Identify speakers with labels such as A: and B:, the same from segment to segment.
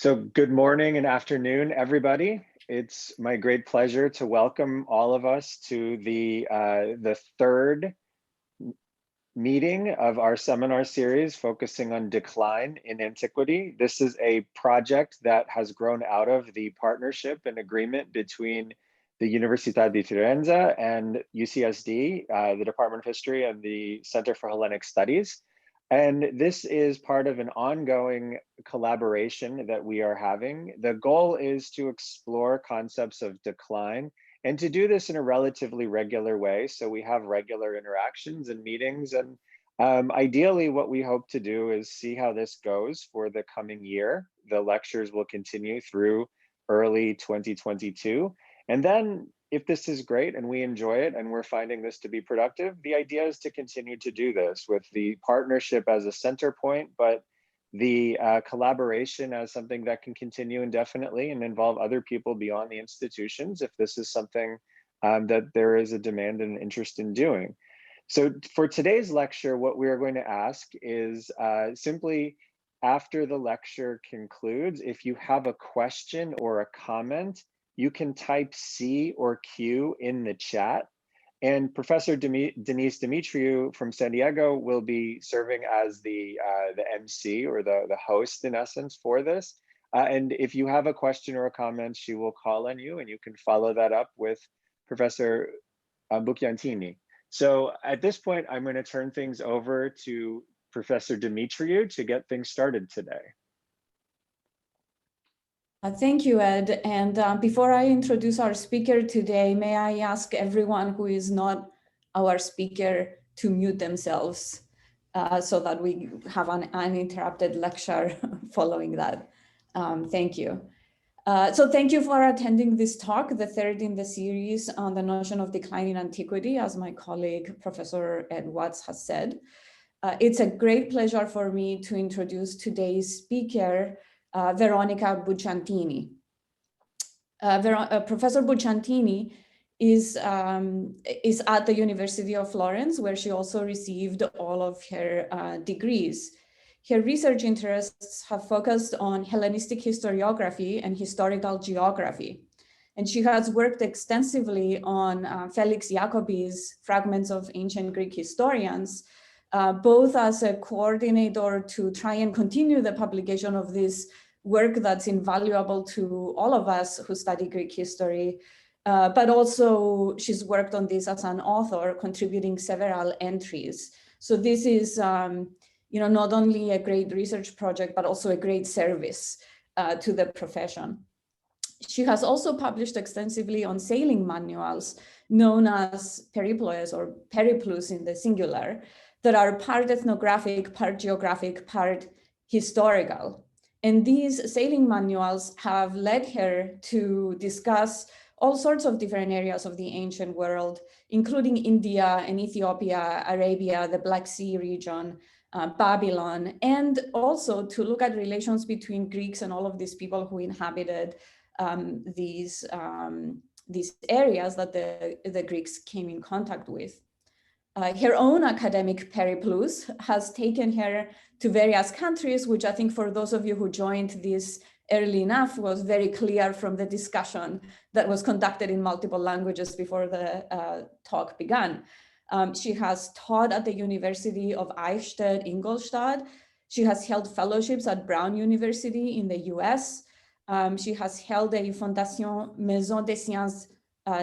A: So good morning and afternoon, everybody. It's my great pleasure to welcome all of us to the third meeting of our seminar series focusing on decline in antiquity. This is a project that has grown out of the partnership and agreement between the Università-di-Firenze and UCSD, the Department of History and the Center for Hellenic Studies. And this is part of an ongoing collaboration that we are having. The goal is to explore concepts of decline and to do this in a relatively regular way. So we have regular interactions and meetings. And ideally, what we hope to do is see how this goes for the coming year. The lectures will continue through early 2022. And then if this is great and we enjoy it and we're finding this to be productive, the idea is to continue to do this with the partnership as a center point, but the collaboration as something that can continue indefinitely and involve other people beyond the institutions if this is something that there is a demand and interest in doing. So for today's lecture, what we are going to ask is simply after the lecture concludes, if you have a question or a comment, you can type C or Q in the chat. And Professor Denise Dimitriou from San Diego will be serving as the MC or the host in essence for this. And if you have a question or a comment, she will call on you and you can follow that up with Professor Bucciantini. So at this point, I'm going to turn things over to Professor Dimitriou to get things started today.
B: Thank you, Ed. And before I introduce our speaker today, may I ask everyone who is not our speaker to mute themselves so that we have an uninterrupted lecture following that. Thank you. So thank you for attending this talk, the third in the series on the notion of decline in antiquity, as my colleague, Professor Ed Watts has said. It's a great pleasure for me to introduce today's speaker, Veronica Bucciantini. Professor Bucciantini is at the University of Florence, where she also received all of her degrees. Her research interests have focused on Hellenistic historiography and historical geography. And she has worked extensively on Felix Jacobi's Fragments of Ancient Greek Historians, both as a coordinator to try and continue the publication of this work that's invaluable to all of us who study Greek history, but also she's worked on this as an author, contributing several entries. So this is not only a great research project, but also a great service to the profession. She has also published extensively on sailing manuals known as periploes or periplus in the singular, that are part ethnographic, part geographic, part historical. And these sailing manuals have led her to discuss all sorts of different areas of the ancient world, including India and Ethiopia, Arabia, the Black Sea region, Babylon, and also to look at relations between Greeks and all of these people who inhabited these areas that the Greeks came in contact with. Her own academic periplus has taken her to various countries, which I think for those of you who joined this early enough was very clear from the discussion that was conducted in multiple languages before the talk began. She has taught at the University of Eichstätt, Ingolstadt. She has held fellowships at Brown University in the US. She has held a Fondation Maison des Sciences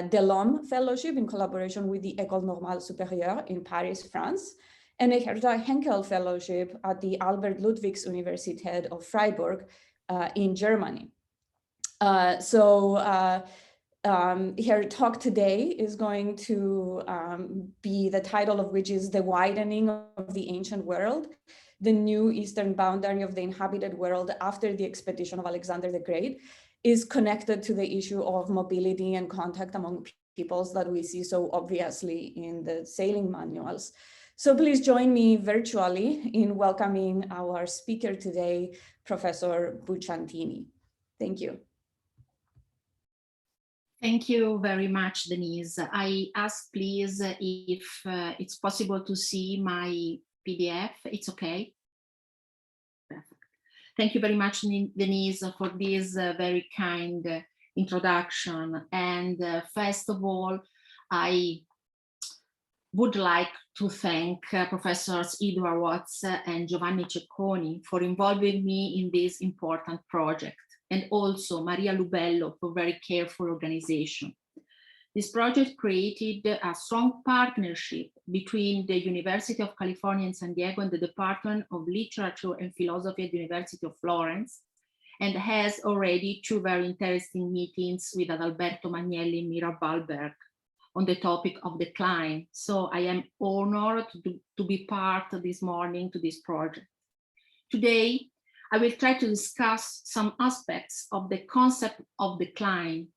B: de l'Homme Fellowship in collaboration with the École Normale Supérieure in Paris, France, and a Herta Henkel Fellowship at the Albert Ludwigs Universität of Freiburg in Germany. Her talk today is going to be, the title of which is The Widening of the Ancient World, the New Eastern Boundary of the Inhabited World After the Expedition of Alexander the Great, is connected to the issue of mobility and contact among peoples that we see so obviously in the sailing manuals. So please join me virtually in welcoming our speaker today, Professor Bucciantini. Thank you.
C: Thank you very much, Denise. I ask, please, if it's possible to see my PDF. It's okay. Perfect. Thank you very much, Denise, for this very kind introduction. And first of all, I would like to thank Professors Edward Watts and Giovanni Cecconi for involving me in this important project, and also Maria Lubello for very careful organization. This project created a strong partnership between the University of California in San Diego and the Department of Literature and Philosophy at the University of Florence, and has already 2 very interesting meetings with Adalberto Magnelli and Mira Balberg on the topic of decline. So I am honored to be part this morning to this project. Today, I will try to discuss some aspects of the concept of decline,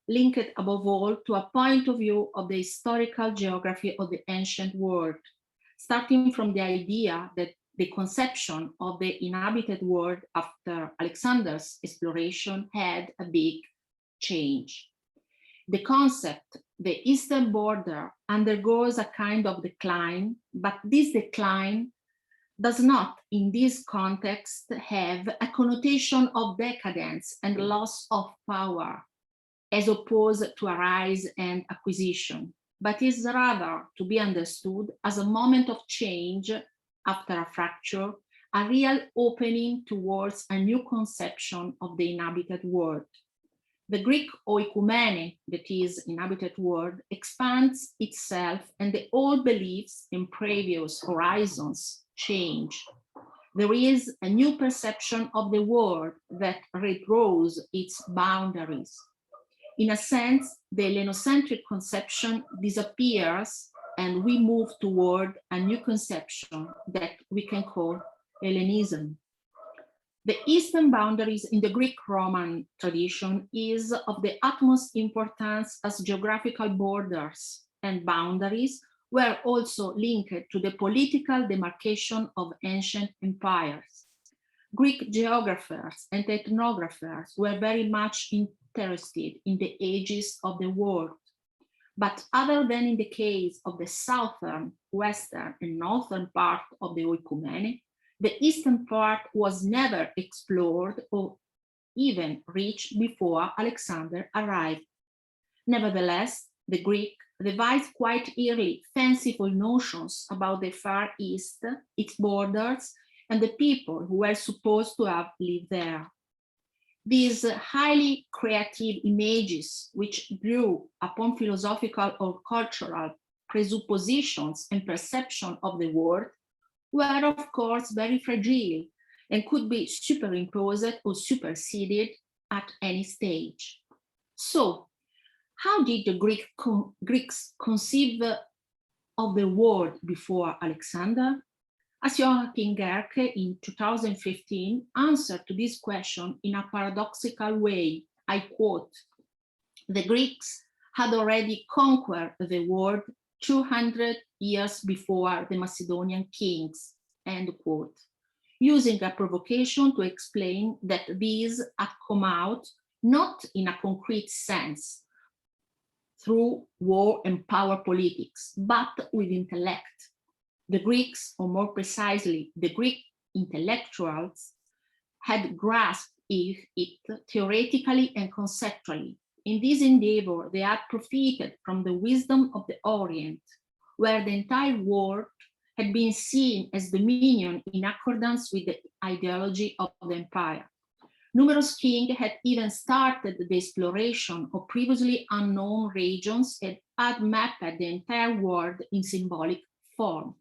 C: linked above all to a point of view of the historical geography of the ancient world, starting from the idea that the conception of the inhabited world after Alexander's exploration had a big change. The concept, the eastern border, undergoes a kind of decline, but this decline does not, in this context, have a connotation of decadence and loss of power, as opposed to a rise and acquisition, but is rather to be understood as a moment of change after a fracture, a real opening towards a new conception of the inhabited world. The Greek oikumene, that is, inhabited world, expands itself, and the old beliefs in previous horizons change. There is a new perception of the world that redraws its boundaries. In a sense, the Hellenocentric conception disappears, and we move toward a new conception that we can call Hellenism. The eastern boundaries in the Greek-Roman tradition is of the utmost importance as geographical borders, and boundaries were also linked to the political demarcation of ancient empires. Greek geographers and ethnographers were very much interested in the ages of the world. But other than in the case of the southern, western, and northern part of the oikumene, the eastern part was never explored or even reached before Alexander arrived. Nevertheless, the Greek devised quite early fanciful notions about the Far East, its borders, and the people who were supposed to have lived there. These highly creative images, which drew upon philosophical or cultural presuppositions and perception of the world, were of course very fragile and could be superimposed or superseded at any stage. So, how did the Greeks conceive of the world before Alexander? As Joachim Gerke in 2015 answered to this question in a paradoxical way, I quote, "The Greeks had already conquered the world 200 years before the Macedonian kings," end quote, using a provocation to explain that these had come out not in a concrete sense, through war and power politics, but with intellect. The Greeks, or more precisely, the Greek intellectuals, had grasped it theoretically and conceptually. In this endeavor, they had profited from the wisdom of the Orient, where the entire world had been seen as dominion in accordance with the ideology of the empire. Numerous kings had even started the exploration of previously unknown regions and had mapped the entire world in symbolic form.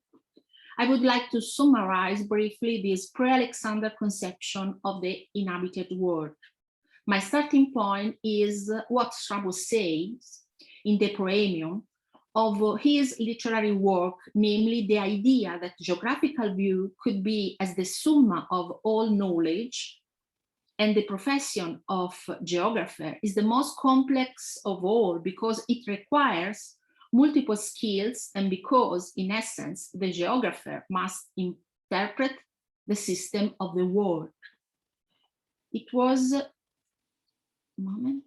C: I would like to summarize briefly this pre-Alexander conception of the inhabited world. My starting point is what Strabo says in the Proemium of his literary work, namely the idea that geographical view could be as the summa of all knowledge, and the profession of geographer is the most complex of all because it requires multiple skills, and because, in essence, the geographer must interpret the system of the world. It was, a moment.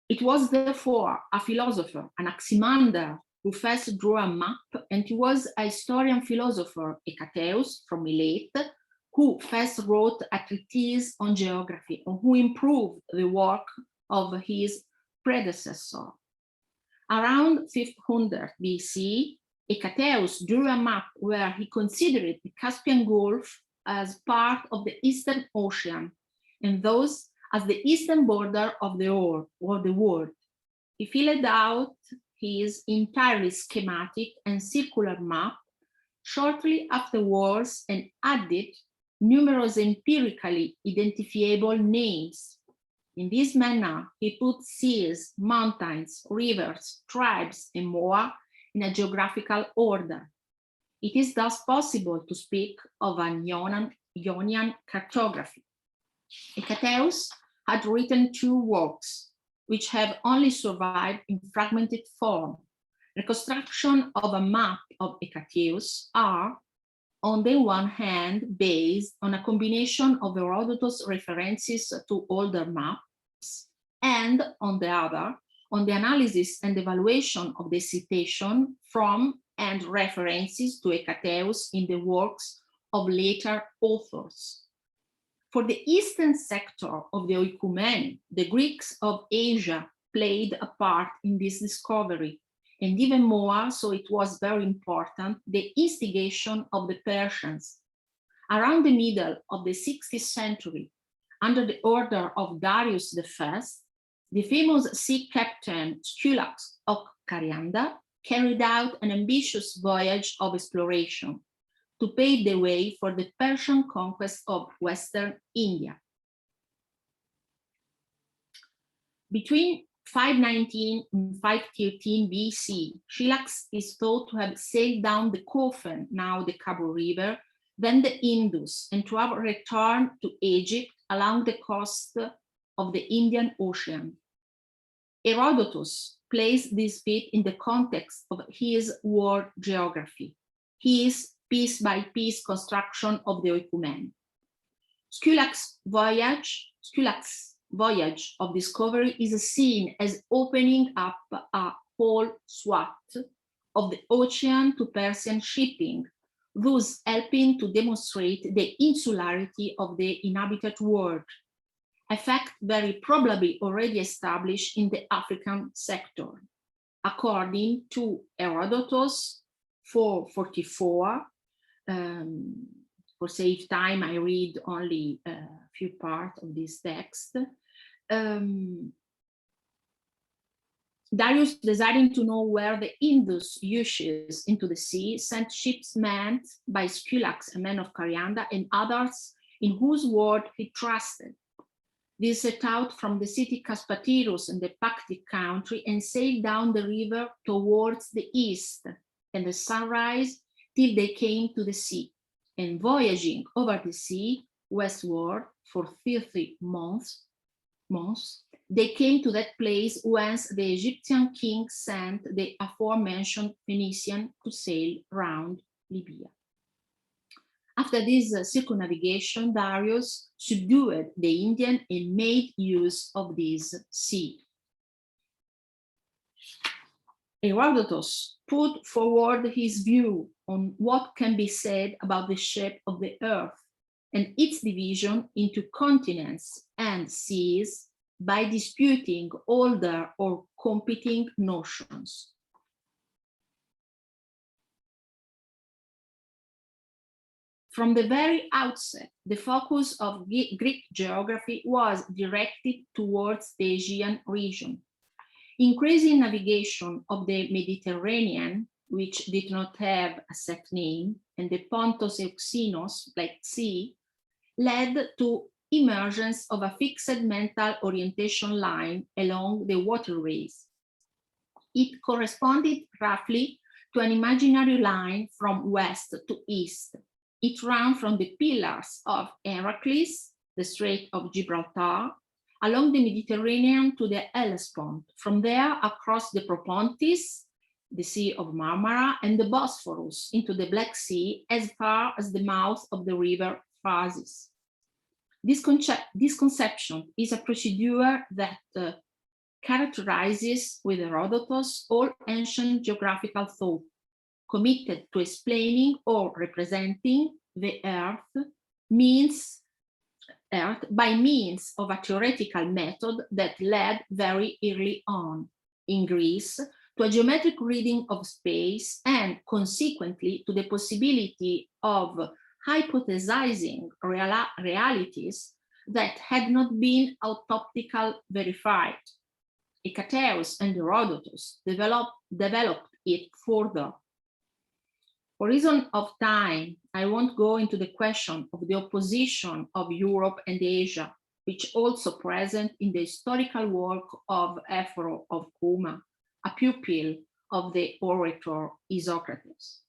C: It was therefore a philosopher, an Anaximander, who first drew a map, and he was a historian philosopher, Hecatæus from Milet, who first wrote a treatise on geography, and who improved the work of his predecessor. Around 500 BC, Hecatæus drew a map where he considered the Caspian Gulf as part of the Eastern Ocean, and thus as the eastern border of the world. He filled out his entirely schematic and circular map shortly afterwards and added numerous empirically identifiable names. In this manner, he put seas, mountains, rivers, tribes, and more in a geographical order. It is thus possible to speak of an Ionian cartography. Hecatæus had written 2 works, which have only survived in fragmented form. Reconstruction of a map of Hecatæus are, on the one hand, based on a combination of Herodotus references to older maps, and on the other, on the analysis and evaluation of the citation from and references to Hecatæus in the works of later authors. For the eastern sector of the oikoumene, the Greeks of Asia played a part in this discovery, and even more so it was very important, the instigation of the Persians. Around the middle of the 6th century, under the order of Darius I, the famous sea captain Scylax of Carianda carried out an ambitious voyage of exploration to pave the way for the Persian conquest of Western India. Between 519 and 513 BC, Scylax is thought to have sailed down the Cofen, now the Cabo River, then the Indus, and to have returned to Egypt along the coast of the Indian Ocean. Herodotus placed this feat in the context of his world geography, his piece-by-piece construction of the oikoumene. Scylax's voyage of discovery is seen as opening up a whole swath of the ocean to Persian shipping, thus helping to demonstrate the insularity of the inhabited world, a fact very probably already established in the African sector. According to Herodotus 444, for save time, I read only a few parts of this text. Darius, desiring to know where the Indus issues into the sea, sent ships manned by Scylax, a man of Carianda, and others in whose word he trusted. These set out from the city Caspatirus in the Pactic country and sailed down the river towards the east and the sunrise till they came to the sea, and voyaging over the sea westward for 30 months, they came to that place whence the Egyptian king sent the aforementioned Phoenician to sail round Libya. After this circumnavigation, Darius subdued the Indian and made use of this sea. Herodotus put forward his view on what can be said about the shape of the earth and its division into continents and seas by disputing older or competing notions. From the very outset, the focus of Greek geography was directed towards the Aegean region. Increasing navigation of the Mediterranean, which did not have a set name, and the Pontus Euxinos, Black Sea, led to emergence of a fixed mental orientation line along the waterways. It corresponded roughly to an imaginary line from west to east. It ran from the pillars of Heracles, the Strait of Gibraltar, along the Mediterranean to the Hellespont, from there across the Propontis, the Sea of Marmara, and the Bosphorus into the Black Sea as far as the mouth of the river Phasis. This conception is a procedure that characterizes with Herodotus all ancient geographical thought, committed to explaining or representing the earth by means of a theoretical method that led very early on in Greece to a geometric reading of space and consequently to the possibility of hypothesizing realities that had not been autoptically verified. Hecatæus and Herodotus developed it further. For reason of time, I won't go into the question of the opposition of Europe and Asia, which also present in the historical work of Ephoro of Cuma, a pupil of the orator Isocrates.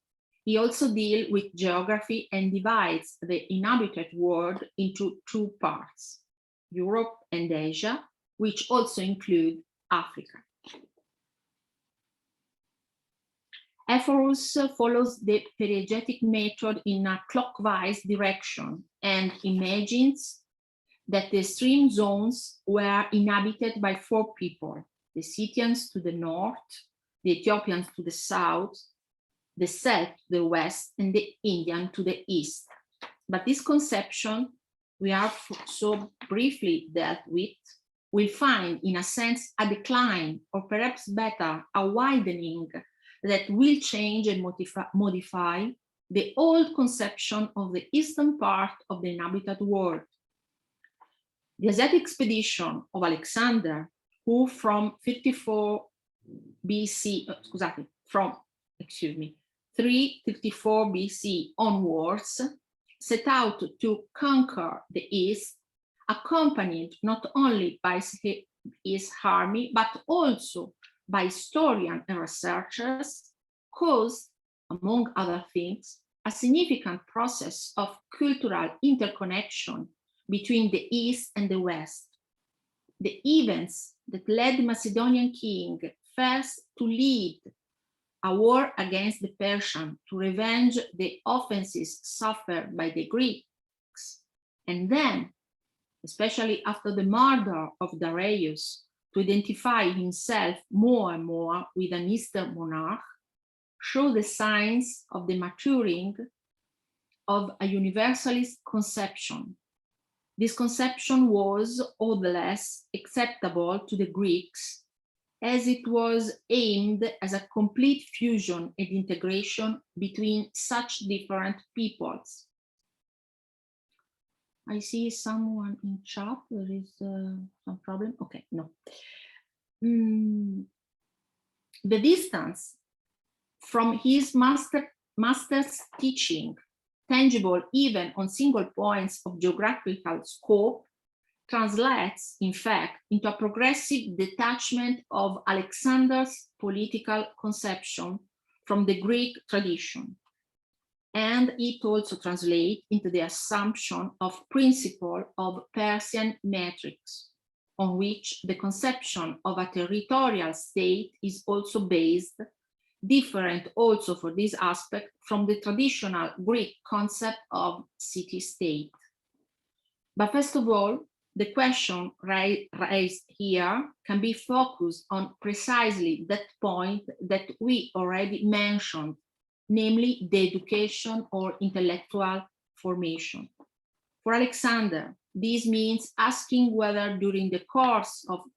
C: He also deals with geography and divides the inhabited world into two parts, Europe and Asia, which also include Africa. Ephorus follows the periegetic method in a clockwise direction and imagines that the extreme zones were inhabited by four people: the Scythians to the north, the Ethiopians to the south, the Celt to the west, and the Indian to the east. But this conception we have so briefly dealt with will find, in a sense, a decline, or perhaps better, a widening that will change and modify the old conception of the eastern part of the inhabited world. The Asiatic expedition of Alexander, who from 334 BC onwards, set out to conquer the East, accompanied not only by his army, but also by historians and researchers, caused, among other things, a significant process of cultural interconnection between the East and the West. The events that led the Macedonian king first to lead a war against the Persians to revenge the offenses suffered by the Greeks, and then, especially after the murder of Darius, to identify himself more and more with an Eastern monarch, show the signs of the maturing of a universalist conception. This conception was all the less acceptable to the Greeks, as it was aimed as a complete fusion and integration between such different peoples. I see someone in chat. There is some problem. Okay, no. The distance from his master's teaching, tangible even on single points of geographical scope, translates, in fact, into a progressive detachment of Alexander's political conception from the Greek tradition. And it also translates into the assumption of principle of Persian metrics, on which the conception of a territorial state is also based, different also for this aspect from the traditional Greek concept of city-state. But first of all, the question raised here can be focused on precisely that point that we already mentioned, namely the education or intellectual formation. For Alexander, this means asking whether during the course of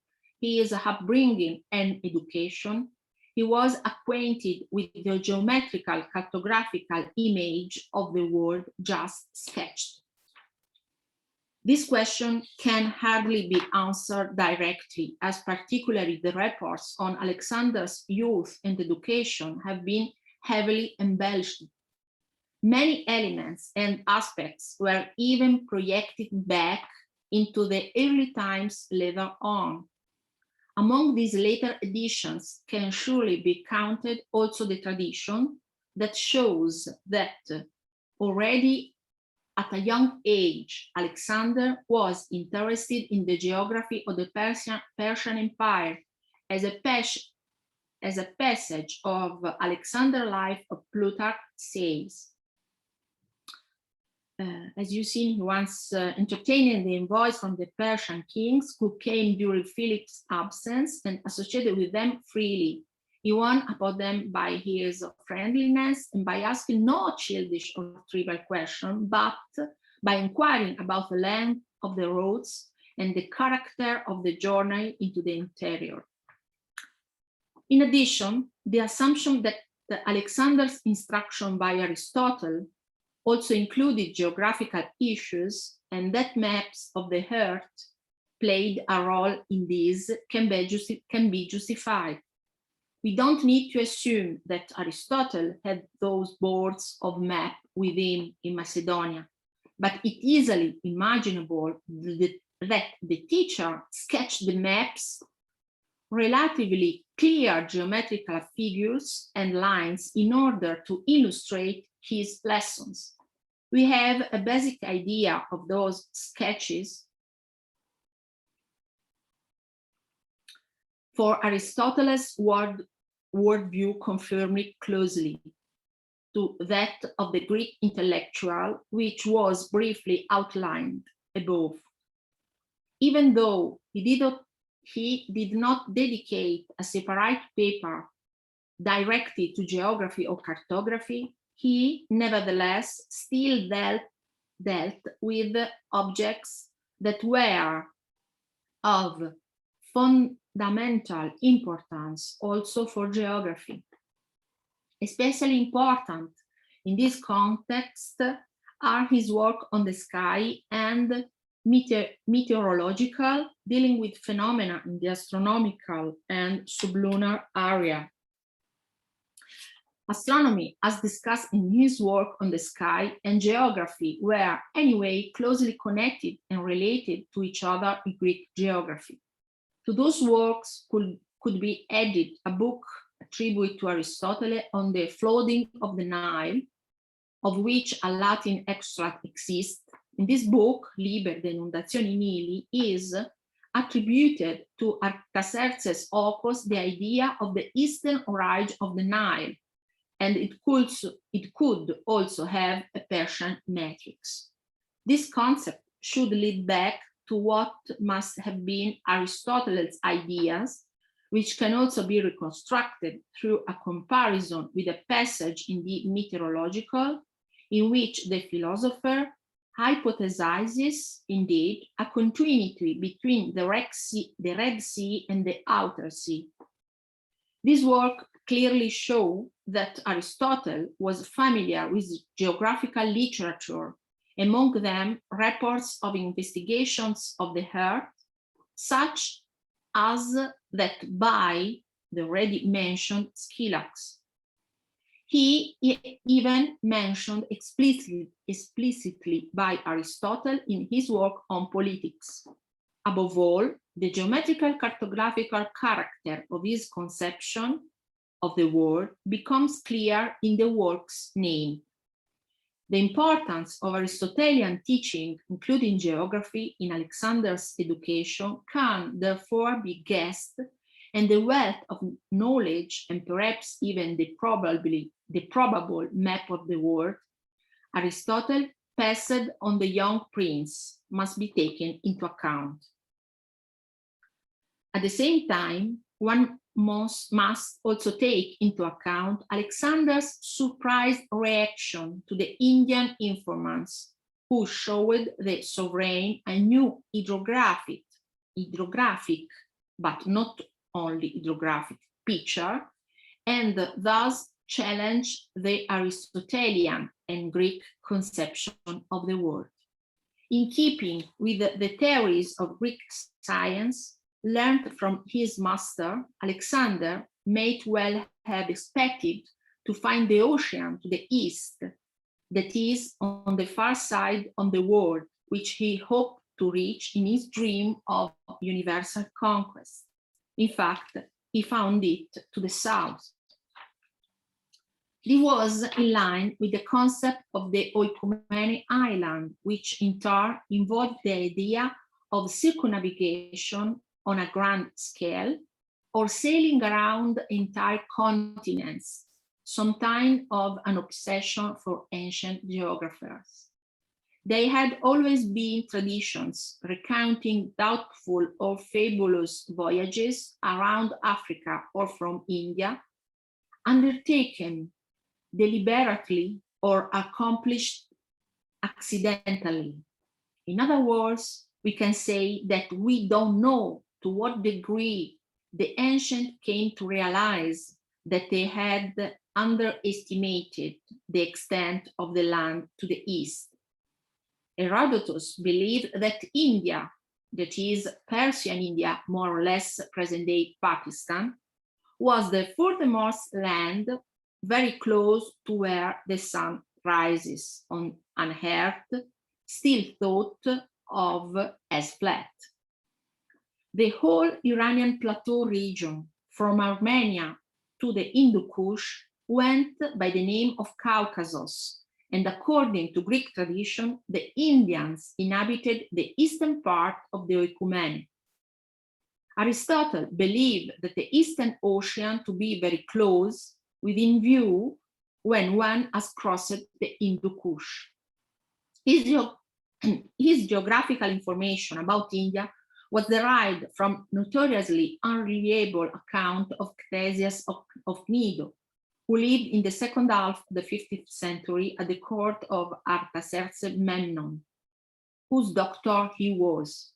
C: his upbringing and education, he was acquainted with the geometrical cartographical image of the world just sketched. This question can hardly be answered directly, as particularly the reports on Alexander's youth and education have been heavily embellished. Many elements and aspects were even projected back into the early times later on. Among these later editions can surely be counted also the tradition that shows that already at a young age, Alexander was interested in the geography of the Persian Empire as a passage of Alexander's life of Plutarch says. as you've seen, he once entertained the envoys from the Persian kings who came during Philip's absence and associated with them freely. He won upon them by his friendliness and by asking no childish or trivial question, but by inquiring about the length of the roads and the character of the journey into the interior. In addition, the assumption that Alexander's instruction by Aristotle also included geographical issues and that maps of the earth played a role in these can be justified. We don't need to assume that Aristotle had those boards of map with him in Macedonia, but it's easily imaginable that the teacher sketched the maps, relatively clear geometrical figures and lines in order to illustrate his lessons. We have a basic idea of those sketches. For Aristotle's worldview conformed closely to that of the Greek intellectual, which was briefly outlined above. Even though he did not dedicate a separate paper directed to geography or cartography, he nevertheless still dealt with objects that were of fundamental importance also for geography. Especially important in this context are his work on the sky and meteorological, dealing with phenomena in the astronomical and sublunar area. Astronomy, as discussed in his work on the sky, and geography were anyway closely connected and related to each other in Greek geography. To those works could be added a book attributed to Aristotle on the flooding of the Nile, of which a Latin extract exists. In this book, Liber de Inundazioni Nili, is attributed to Artaxerxes Opus the idea of the eastern rise of the Nile, and it could also have a Persian matrix. This concept should lead back to what must have been Aristotle's ideas, which can also be reconstructed through a comparison with a passage in the Meteorological, in which the philosopher hypothesizes, indeed, a continuity between the Red Sea and the Outer Sea. This work clearly shows that Aristotle was familiar with geographical literature, among them reports of investigations of the earth, such as that by the already mentioned Scylax. He even mentioned explicitly by Aristotle in his work on politics. Above all, the geometrical cartographical character of his conception of the world becomes clear in the work's name. The importance of Aristotelian teaching, including geography, in Alexander's education can therefore be guessed, and the wealth of knowledge and perhaps even the probable map of the world Aristotle passed on the young prince must be taken into account. At the same time, one must also take into account Alexander's surprised reaction to the Indian informants, who showed the sovereign a new hydrographic, but not only hydrographic picture, and thus challenged the Aristotelian and Greek conception of the world. In keeping with the theories of Greek science, learned from his master, Alexander might well have expected to find the ocean to the east, that is, on the far side of the world, which he hoped to reach in his dream of universal conquest. In fact, he found it to the south. This was in line with the concept of the Oikumene island, which in turn involved the idea of circumnavigation on a grand scale, or sailing around entire continents, some kind of an obsession for ancient geographers. They had always been traditions recounting doubtful or fabulous voyages around Africa or from India, undertaken deliberately or accomplished accidentally. In other words, we can say that we don't know to what degree the ancient came to realize that they had underestimated the extent of the land to the east. Herodotus believed that India, that is Persian India, more or less present-day Pakistan, was the furthermost land very close to where the sun rises on an earth still thought of as flat. The whole Iranian plateau region, from Armenia to the Hindu Kush, went by the name of Caucasus, and according to Greek tradition, the Indians inhabited the eastern part of the Oikumene. Aristotle believed that the Eastern Ocean to be very close within view when one has crossed the Hindu Kush. His geographical information about India was derived from notoriously unreliable account of Ctesias of Cnido, who lived in the second half of the 15th century at the court of Artaxerxes Memnon, whose doctor he was.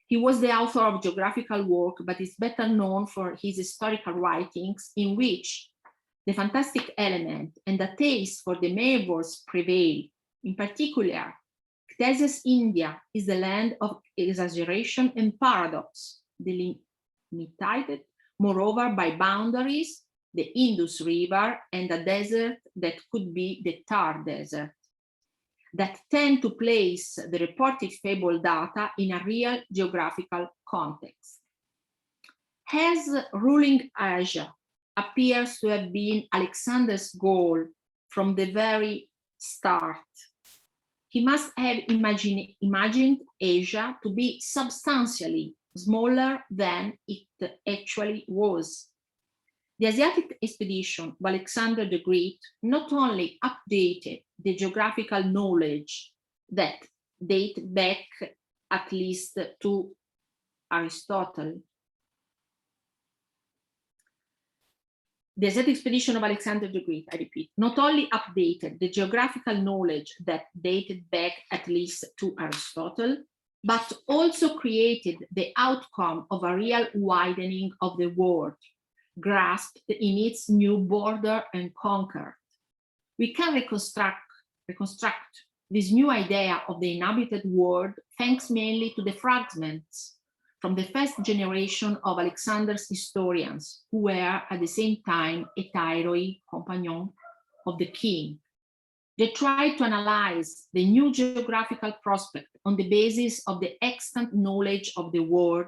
C: He was the author of geographical work, but is better known for his historical writings in which the fantastic element and the taste for the marvels prevail. In particular, Ctesias' India is the land of exaggeration and paradox, delimited, moreover, by boundaries, the Indus River and a desert that could be the Thar Desert, that tend to place the reported fable data in a real geographical context. As ruling Asia appears to have been Alexander's goal from the very start, he must have imagined Asia to be substantially smaller than it actually was. The Asiatic expedition of Alexander the Great not only updated the geographical knowledge that date back at least to Aristotle. The Asiatic expedition of Alexander the Great, I repeat, not only updated the geographical knowledge that dated back at least to Aristotle, but also created the outcome of a real widening of the world, grasped in its new border and conquered. We can reconstruct this new idea of the inhabited world thanks mainly to the fragments from the first generation of Alexander's historians, who were at the same time hetairai, companion of the king. They tried to analyze the new geographical prospect on the basis of the extant knowledge of the world,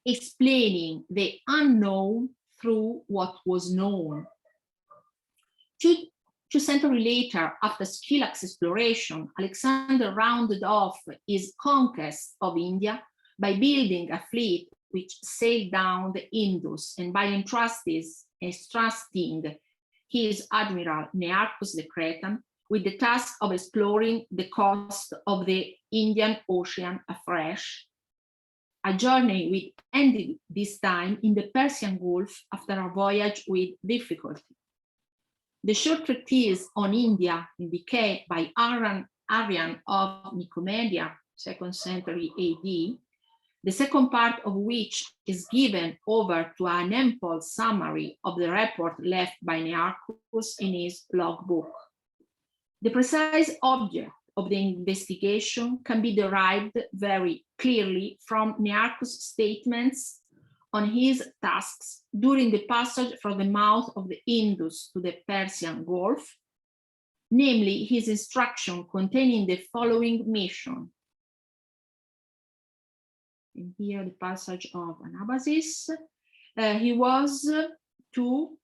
C: explaining the unknown through what was known. Two centuries later, after Scyllax exploration, Alexander rounded off his conquest of India by building a fleet which sailed down the Indus and by entrusting his admiral Nearchus the Cretan with the task of exploring the coast of the Indian Ocean afresh, a journey which ended this time in the Persian Gulf after a voyage with difficulty. The short treatise on India in decay by Arrian of Nicomedia, 2nd century AD, the second part of which is given over to an ample summary of the report left by Nearchus in his logbook. The precise object of the investigation can be derived very clearly from Nearchus' statements on his tasks during the passage from the mouth of the Indus to the Persian Gulf, namely his instruction containing the following mission. And here the passage of Anabasis. He was to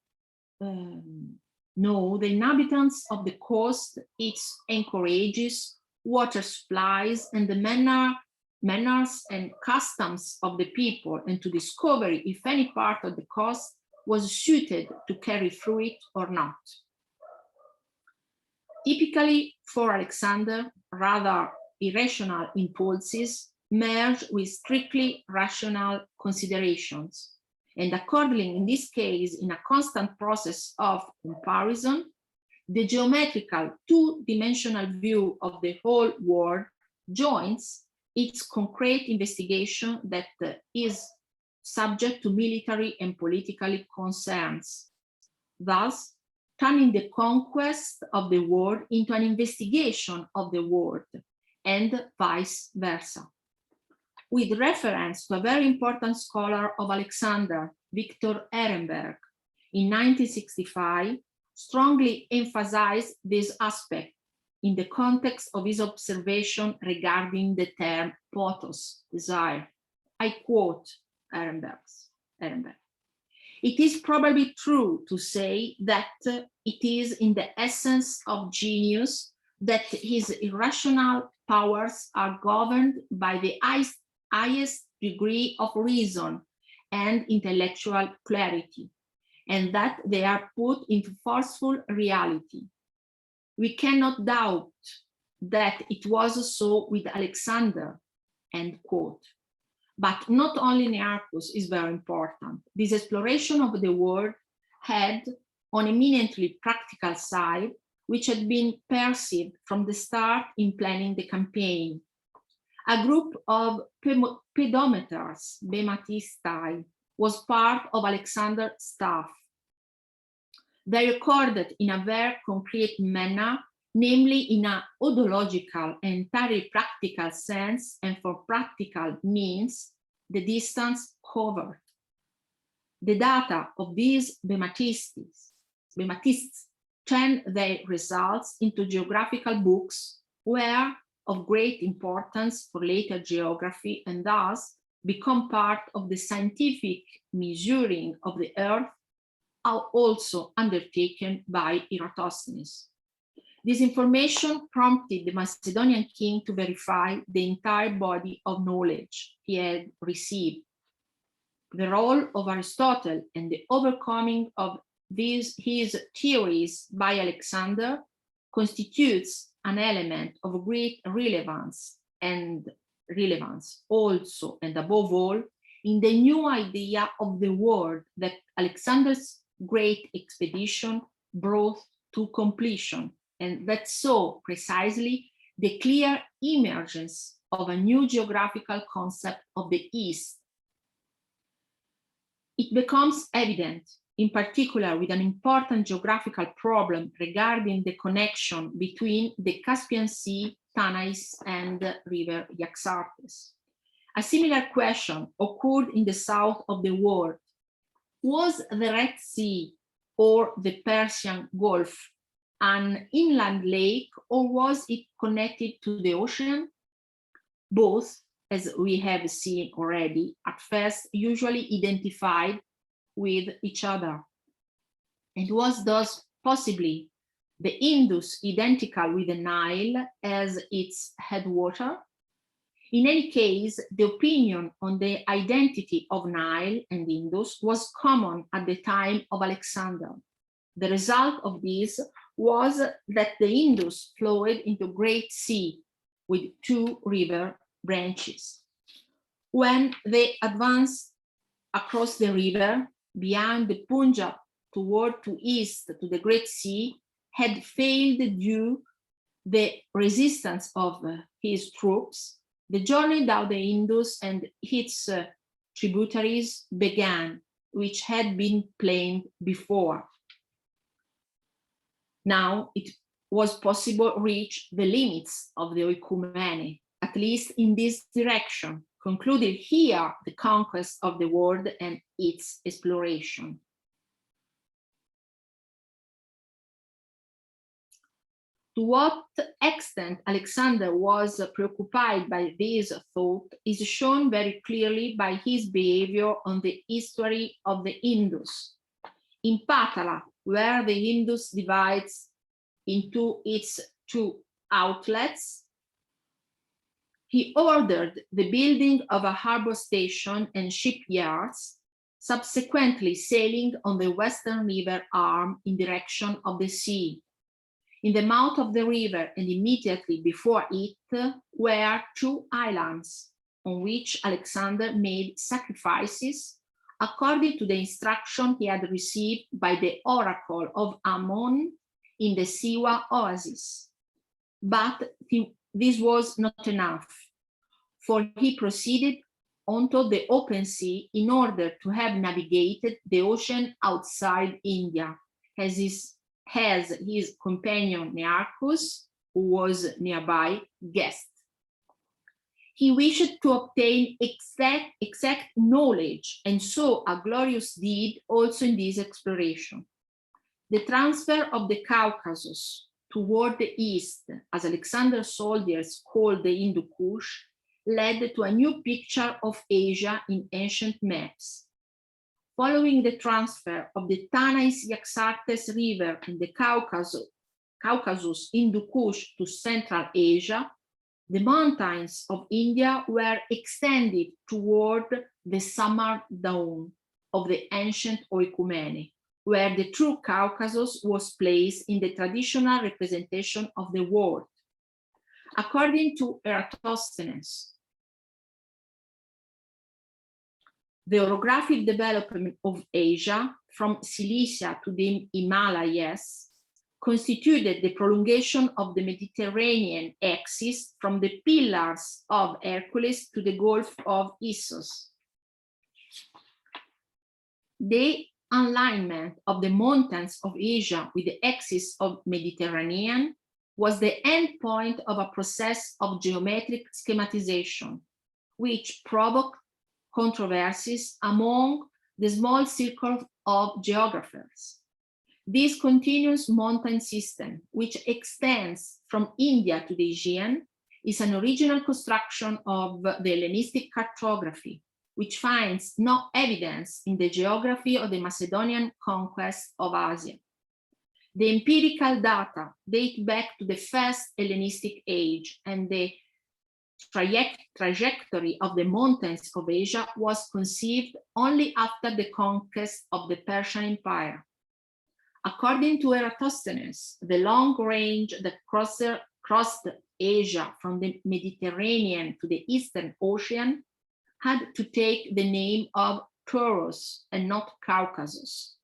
C: know the inhabitants of the coast, its anchorages, water supplies, and the manners and customs of the people, and to discover if any part of the coast was suited to carry fruit or not. Typically for Alexander, rather irrational impulses merge with strictly rational considerations. And accordingly, in this case, in a constant process of comparison, the geometrical two-dimensional view of the whole world joins its concrete investigation that is subject to military and political concerns, thus turning the conquest of the world into an investigation of the world, and vice versa. With reference to a very important scholar of Alexander, Victor Ehrenberg, in 1965, strongly emphasized this aspect in the context of his observation regarding the term potos, desire. I quote Ehrenberg. It is probably true to say that it is in the essence of genius that his irrational powers are governed by the highest degree of reason and intellectual clarity, and that they are put into forceful reality. We cannot doubt that it was so with Alexander, end quote. But not only Nearchus is very important. This exploration of the world had an eminently practical side, which had been perceived from the start in planning the campaign. A group of pedometers, bematistae, was part of Alexander's staff. They recorded in a very concrete manner, namely in an odological and entirely practical sense, and for practical means, the distance covered. The data of these bematists turn their results into geographical books, were of great importance for later geography, and thus become part of the scientific measuring of the Earth, are also undertaken by Eratosthenes. This information prompted the Macedonian king to verify the entire body of knowledge he had received. The role of Aristotle and the overcoming of his theories by Alexander constitutes an element of great relevance also, and above all, in the new idea of the world that Alexander's great expedition brought to completion, and that saw precisely the clear emergence of a new geographical concept of the East. It becomes evident, in particular with an important geographical problem regarding the connection between the Caspian Sea, Tanais, and the river Yaxartes. A similar question occurred in the south of the world. Was the Red Sea or the Persian Gulf an inland lake, or was it connected to the ocean? Both, as we have seen already, at first usually identified with each other. It was thus possibly the Indus identical with the Nile as its headwater. In any case, the opinion on the identity of Nile and Indus was common at the time of Alexander. The result of this was that the Indus flowed into Great Sea with two river branches. When they advanced across the river beyond the Punjab toward to east to the Great Sea, had failed due the resistance of his troops, the journey down the Indus and its tributaries began, which had been planned before. Now it was possible to reach the limits of the oikumene, at least in this direction, concluded here the conquest of the world and its exploration. To what extent Alexander was preoccupied by this thought is shown very clearly by his behavior on the history of the Indus. In Patala, where the Indus divides into its two outlets, he ordered the building of a harbor station and shipyards, subsequently sailing on the western river arm in direction of the sea. In the mouth of the river and immediately before it were 2 islands on which Alexander made sacrifices according to the instruction he had received by the oracle of Ammon in the Siwa oasis. But this was not enough, for he proceeded onto the open sea in order to have navigated the ocean outside India, as his companion Nearchus, who was nearby, guessed. He wished to obtain exact knowledge, and saw a glorious deed also in this exploration. The transfer of the Caucasus toward the east, as Alexander's soldiers called the Hindu Kush, led to a new picture of Asia in ancient maps. Following the transfer of the Tanais-Yaxartes River and the Caucasus Hindu Kush to Central Asia, the mountains of India were extended toward the Samar Dawn of the ancient Oikumene, where the true Caucasus was placed in the traditional representation of the world. According to Eratosthenes, the orographic development of Asia from Cilicia to the Himalayas constituted the prolongation of the Mediterranean axis from the Pillars of Hercules to the Gulf of Issos. The alignment of the mountains of Asia with the axis of Mediterranean was the end point of a process of geometric schematization, which provoked controversies among the small circle of geographers. This continuous mountain system, which extends from India to the Aegean, is an original construction of the Hellenistic cartography, which finds no evidence in the geography of the Macedonian conquest of Asia. The empirical data date back to the first Hellenistic age, and the trajectory of the mountains of Asia was conceived only after the conquest of the Persian Empire. According to Eratosthenes, the long range that crossed Asia from the Mediterranean to the Eastern Ocean had to take the name of Taurus and not Caucasus.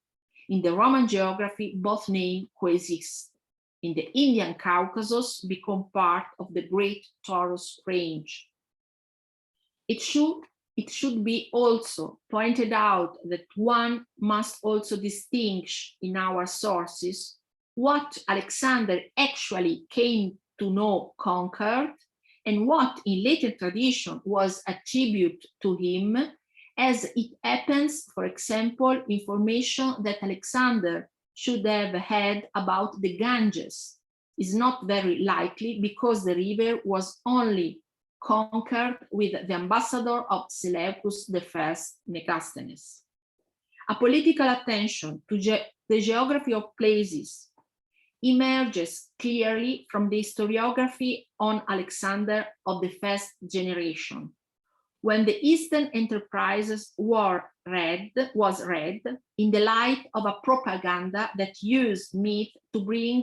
C: In the Roman geography, both names coexist. In the Indian Caucasus, become part of the Great Taurus range. It should be also pointed out that one must also distinguish in our sources what Alexander actually came to know conquered and what in later tradition was attributed to him, as it happens, for example, information that Alexander should have had about the Ganges is not very likely, because the river was only conquered with the ambassador of Seleucus I, Megasthenes. A political attention to the geography of places emerges clearly from the historiography on Alexander of the first generation, when the Eastern Enterprises was read in the light of a propaganda that used myth to bring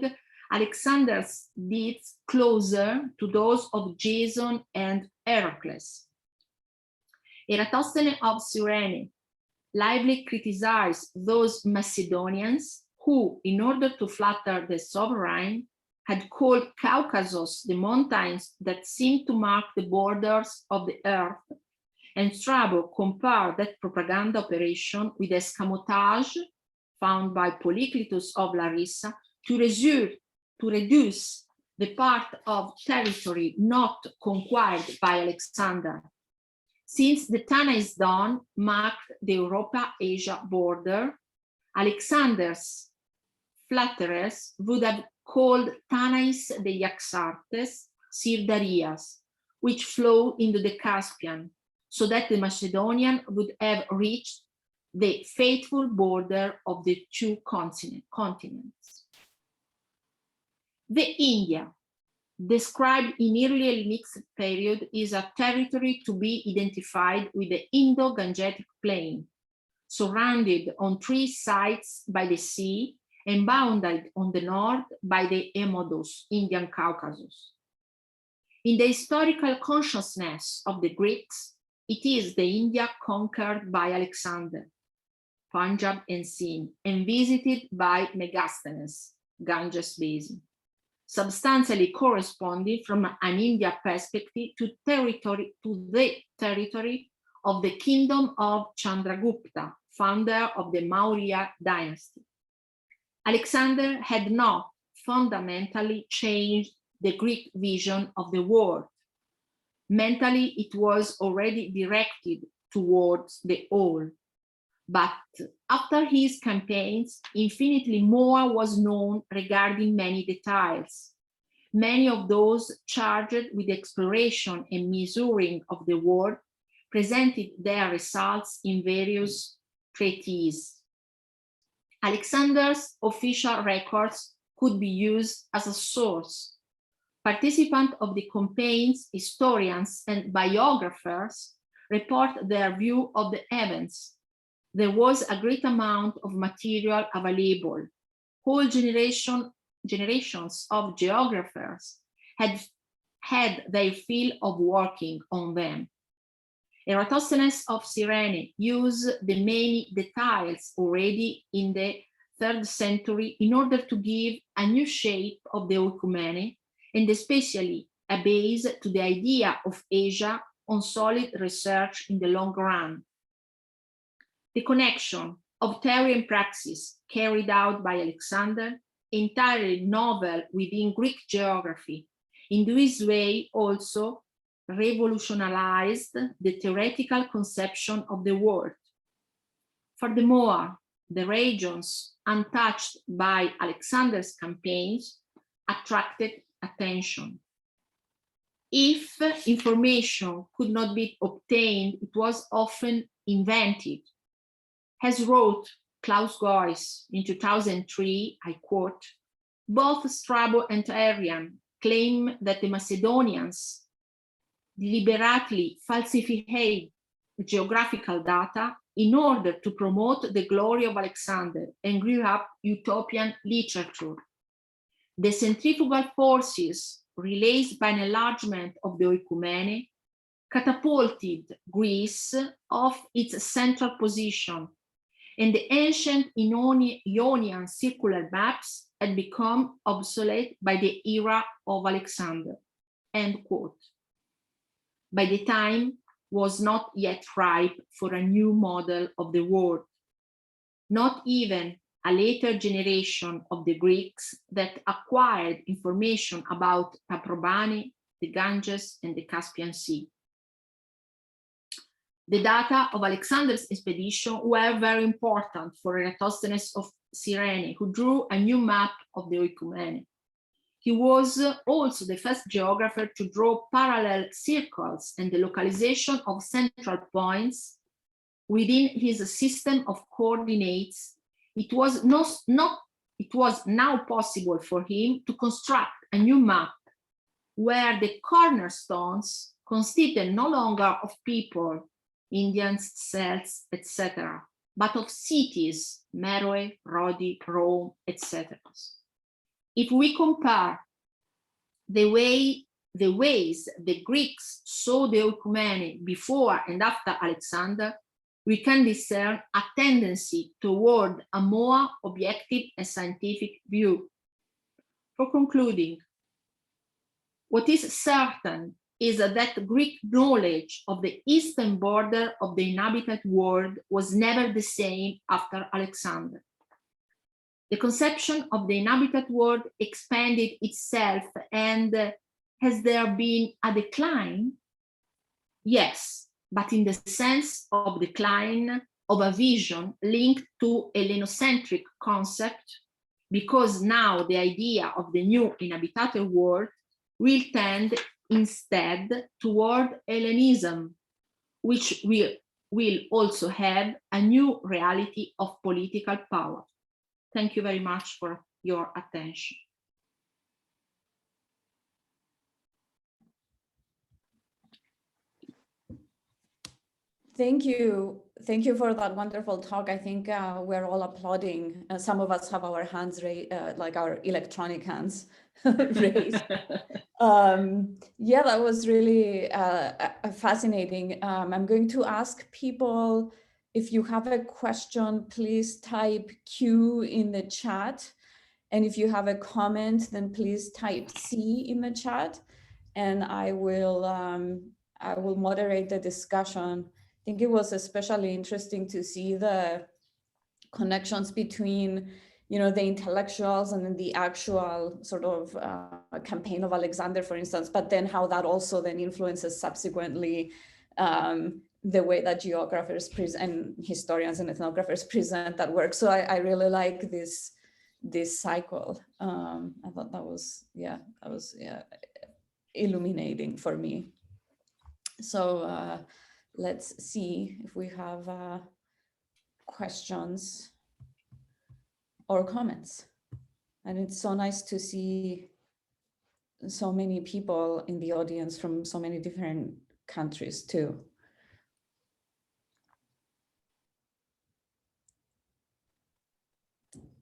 C: Alexander's deeds closer to those of Jason and Heracles. Eratosthenes of Cyrene lively criticized those Macedonians who, in order to flatter the sovereign, had called Caucasus the mountains that seemed to mark the borders of the earth, and Strabo compared that propaganda operation with the escamotage found by Polycletus of Larissa to reduce the part of territory not conquered by Alexander. Since the Tanais Dawn marked the Europa-Asia border, Alexander's flatterers would have called Tanais the Yaxartes Sirdariyas, which flow into the Caspian, so that the Macedonian would have reached the faithful border of the two continents. The India, described in early Hellenic period, is a territory to be identified with the Indo-Gangetic plain, surrounded on 3 sides by the sea and bounded on the north by the Emodus, Indian Caucasus. In the historical consciousness of the Greeks, it is the India conquered by Alexander, Punjab and Sindh, and visited by Megasthenes, Ganges Basin, substantially corresponding from an India perspective to the territory of the kingdom of Chandragupta, founder of the Maurya dynasty. Alexander had not fundamentally changed the Greek vision of the world. Mentally, it was already directed towards the all. But after his campaigns, infinitely more was known regarding many details. Many of those charged with exploration and measuring of the world presented their results in various treatises. Alexander's official records could be used as a source. Participants of the campaigns, historians, and biographers report their view of the events. There was a great amount of material available. Whole generations of geographers had their fill of working on them. Eratosthenes of Cyrene used the many details already in the 3rd century in order to give a new shape of the oikumene, and especially a base to the idea of Asia on solid research in the long run. The connection of theory and praxis carried out by Alexander, entirely novel within Greek geography, in this way also revolutionized the theoretical conception of the world. Furthermore, the regions untouched by Alexander's campaigns attracted attention. If information could not be obtained, it was often invented. As wrote Klaus Geuss in 2003, I quote, both Strabo and Arrian claim that the Macedonians deliberately falsified geographical data in order to promote the glory of Alexander and grew up utopian literature. The centrifugal forces released by an enlargement of the oikumene catapulted Greece off its central position, and the ancient Ionian circular maps had become obsolete by the era of Alexander, end quote. By the time was not yet ripe for a new model of the world. Not even a later generation of the Greeks that acquired information about Taprobane, the Ganges, and the Caspian Sea. The data of Alexander's expedition were very important for Eratosthenes of Cyrene, who drew a new map of the oikumene. He was also the first geographer to draw parallel circles and the localization of central points within his system of coordinates. It was now possible for him to construct a new map where the cornerstones consisted no longer of people, Indians, Celts, etc., but of cities, Meroe, Rodi, Rome, etc. If we compare the ways the Greeks saw the oikumene before and after Alexander, we can discern a tendency toward a more objective and scientific view. For concluding, what is certain is that Greek knowledge of the eastern border of the inhabited world was never the same after Alexander. The conception of the inhabited world expanded itself, and has there been a decline? Yes, but in the sense of decline of a vision linked to a Hellenocentric concept, because now the idea of the new inhabited world will tend instead toward Hellenism, which will also have a new reality of political power. Thank you very much for your attention.
B: Thank you. Thank you for that wonderful talk. I think we're all applauding. Some of us have our hands raised, like our electronic hands raised. Yeah, that was really fascinating. I'm going to ask people, if you have a question, please type Q in the chat. And if you have a comment, then please type C in the chat, and I will moderate the discussion. I think it was especially interesting to see the connections between, you know, the intellectuals and then the actual sort of campaign of Alexander, for instance, but then how that also then influences subsequently the way that geographers and historians and ethnographers present that work. So I really like this cycle. I thought that was illuminating for me. So let's see if we have questions or comments. And it's so nice to see so many people in the audience from so many different countries too.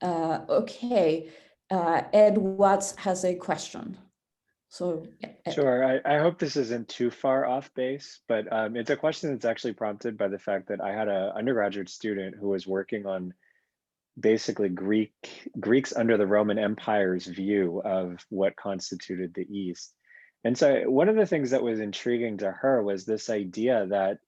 B: Okay, Ed Watts has a question. So, Ed.
A: Sure, I hope this isn't too far off base, but it's a question that's actually prompted by the fact that I had an undergraduate student who was working on basically Greeks under the Roman Empire's view of what constituted the East. And so one of the things that was intriguing to her was this idea that,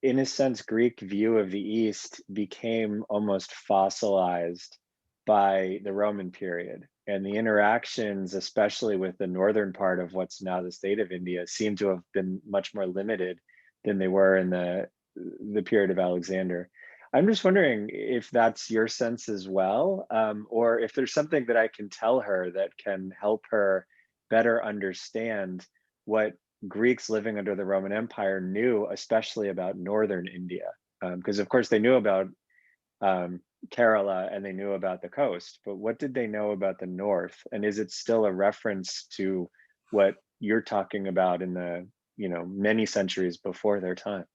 A: in a sense, Greek view of the East became almost fossilized by the Roman period. And the interactions, especially with the northern part of what's now the state of India, seem to have been much more limited than they were in the period of Alexander. I'm just wondering if that's your sense as well, or if there's something that I can tell her that can help her better understand what Greeks living under the Roman Empire knew, especially about northern India, because of course they knew about Kerala and they knew about the coast, but what did they know about the north? And is it still a reference to what you're talking about in the, you know, many centuries before their time?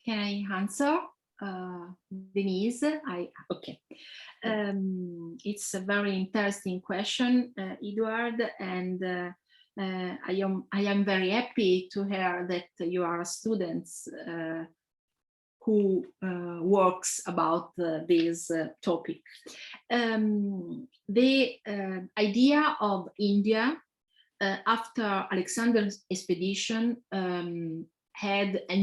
C: Can I answer, Denise? Okay. It's a very interesting question, Eduard, and I am very happy to hear that you are students who works about this topic. The idea of India after Alexander's expedition had a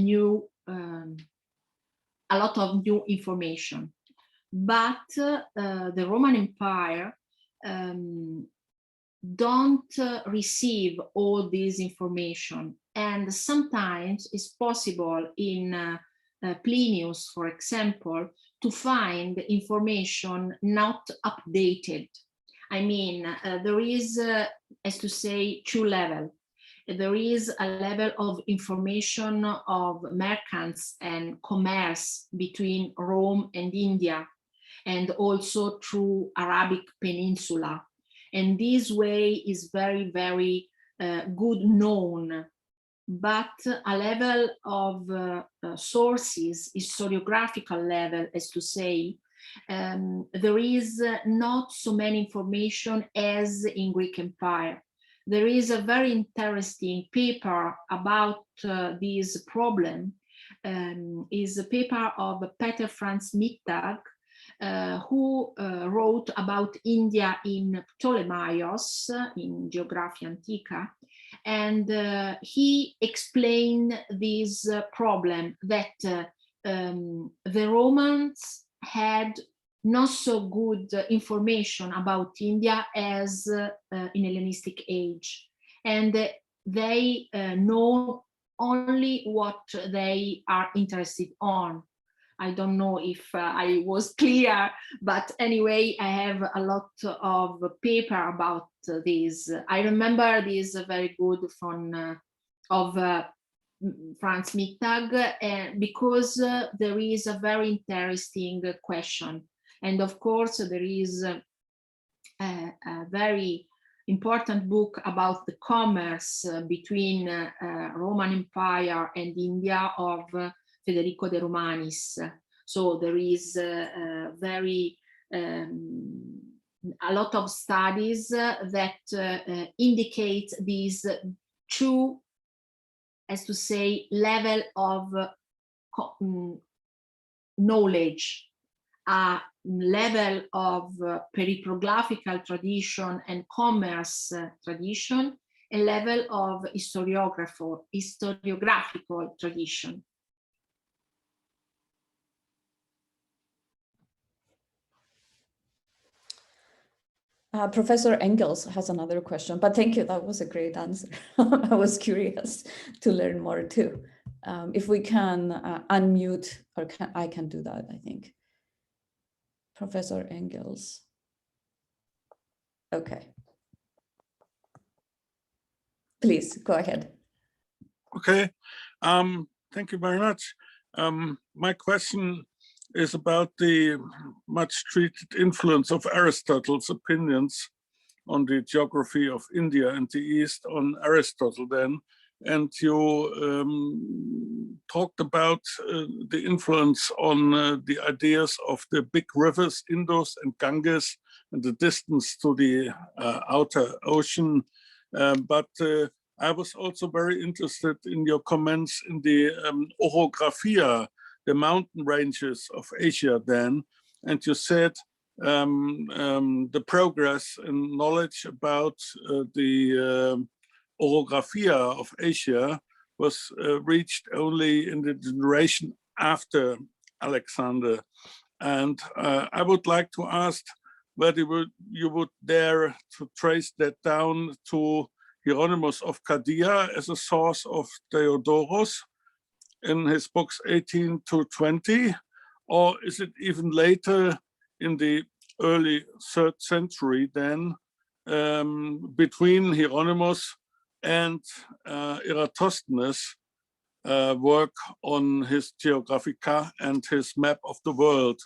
C: lot of new information, but the Roman Empire don't receive all this information, and sometimes it's possible in Plinius, for example, to find information not updated. I mean, there is, as to say, two levels. There is a level of information of merchants and commerce between Rome and India, and also through Arabic Peninsula. And this way is very, very good known. But a level of sources, historiographical level, as to say, there is not so many information as in Greek Empire. There is a very interesting paper about this problem. Is a paper of Peter Franz Mittag, who wrote about India in Ptolemaios, in Geographia Antica. And he explained this problem that the Romans had not so good information about India as in Hellenistic age. And they know only what they are interested on. I don't know if I was clear, but anyway, I have a lot of paper about this. I remember this very good from of Franz Mittag, because there is a very interesting question. And of course, there is a very important book about the commerce between Roman Empire and India of Federico de Romanis. So there is a lot of studies that indicate these two, as to say, level of knowledge, a level of periprographical tradition and commerce tradition, a level of historiographical tradition.
B: Professor Engels has another question, but thank you, that was a great answer. I was curious to learn more too. If we can unmute, or I can do that, I think. Professor Engels. Okay. Please go ahead.
D: Okay, thank you very much. My question is about the much treated influence of Aristotle's opinions on the geography of India and the East on Aristotle then. And you talked about the influence on the ideas of the big rivers, Indus and Ganges, and the distance to the outer ocean. But I was also very interested in your comments in the orographia, the mountain ranges of Asia then. And you said the progress in knowledge about the orographia of Asia was reached only in the generation after Alexander. And I would like to ask whether you would dare to trace that down to Hieronymus of Cadia as a source of Diodorus in his books 18 to 20, or is it even later in the early 3rd century then, between Hieronymus and Eratosthenes' work on his Geographica and his map of the world?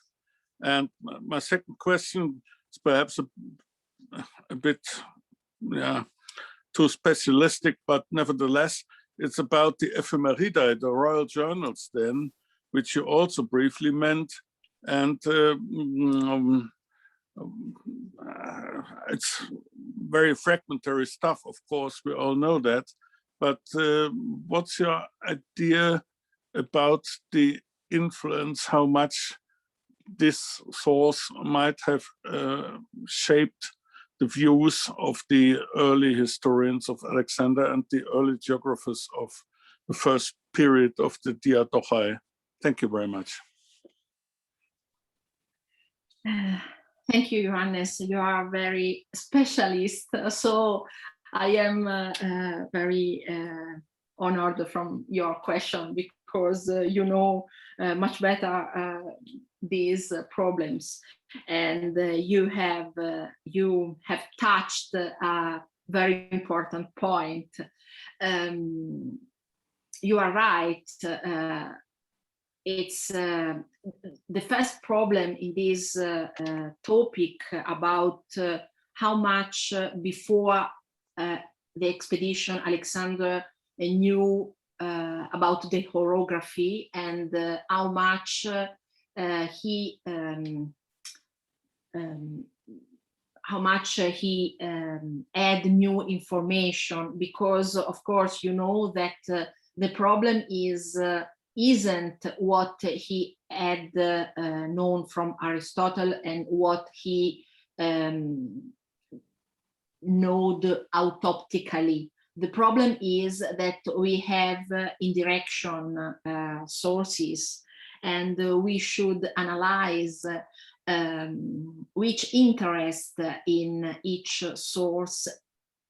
D: And my second question is perhaps a bit too specialistic, but nevertheless, it's about the Ephemeridae, the royal journals then, which you also briefly meant. And it's very fragmentary stuff, of course, we all know that. But what's your idea about the influence, how much this source might have shaped the views of the early historians of Alexander and the early geographers of the first period of the Diadochai? Thank you very much.
C: Thank you, Johannes. You are very specialist. So I am very honored from your question, because you know much better these problems, and you have touched a very important point. You are right. It's the first problem in this topic about how much before the expedition Alexander knew about the orography, and how much he had new information, because of course you know that the problem isn't what he had known from Aristotle and what he knowed autoptically. The problem is that we have indirection sources, and we should analyze which interest in each source,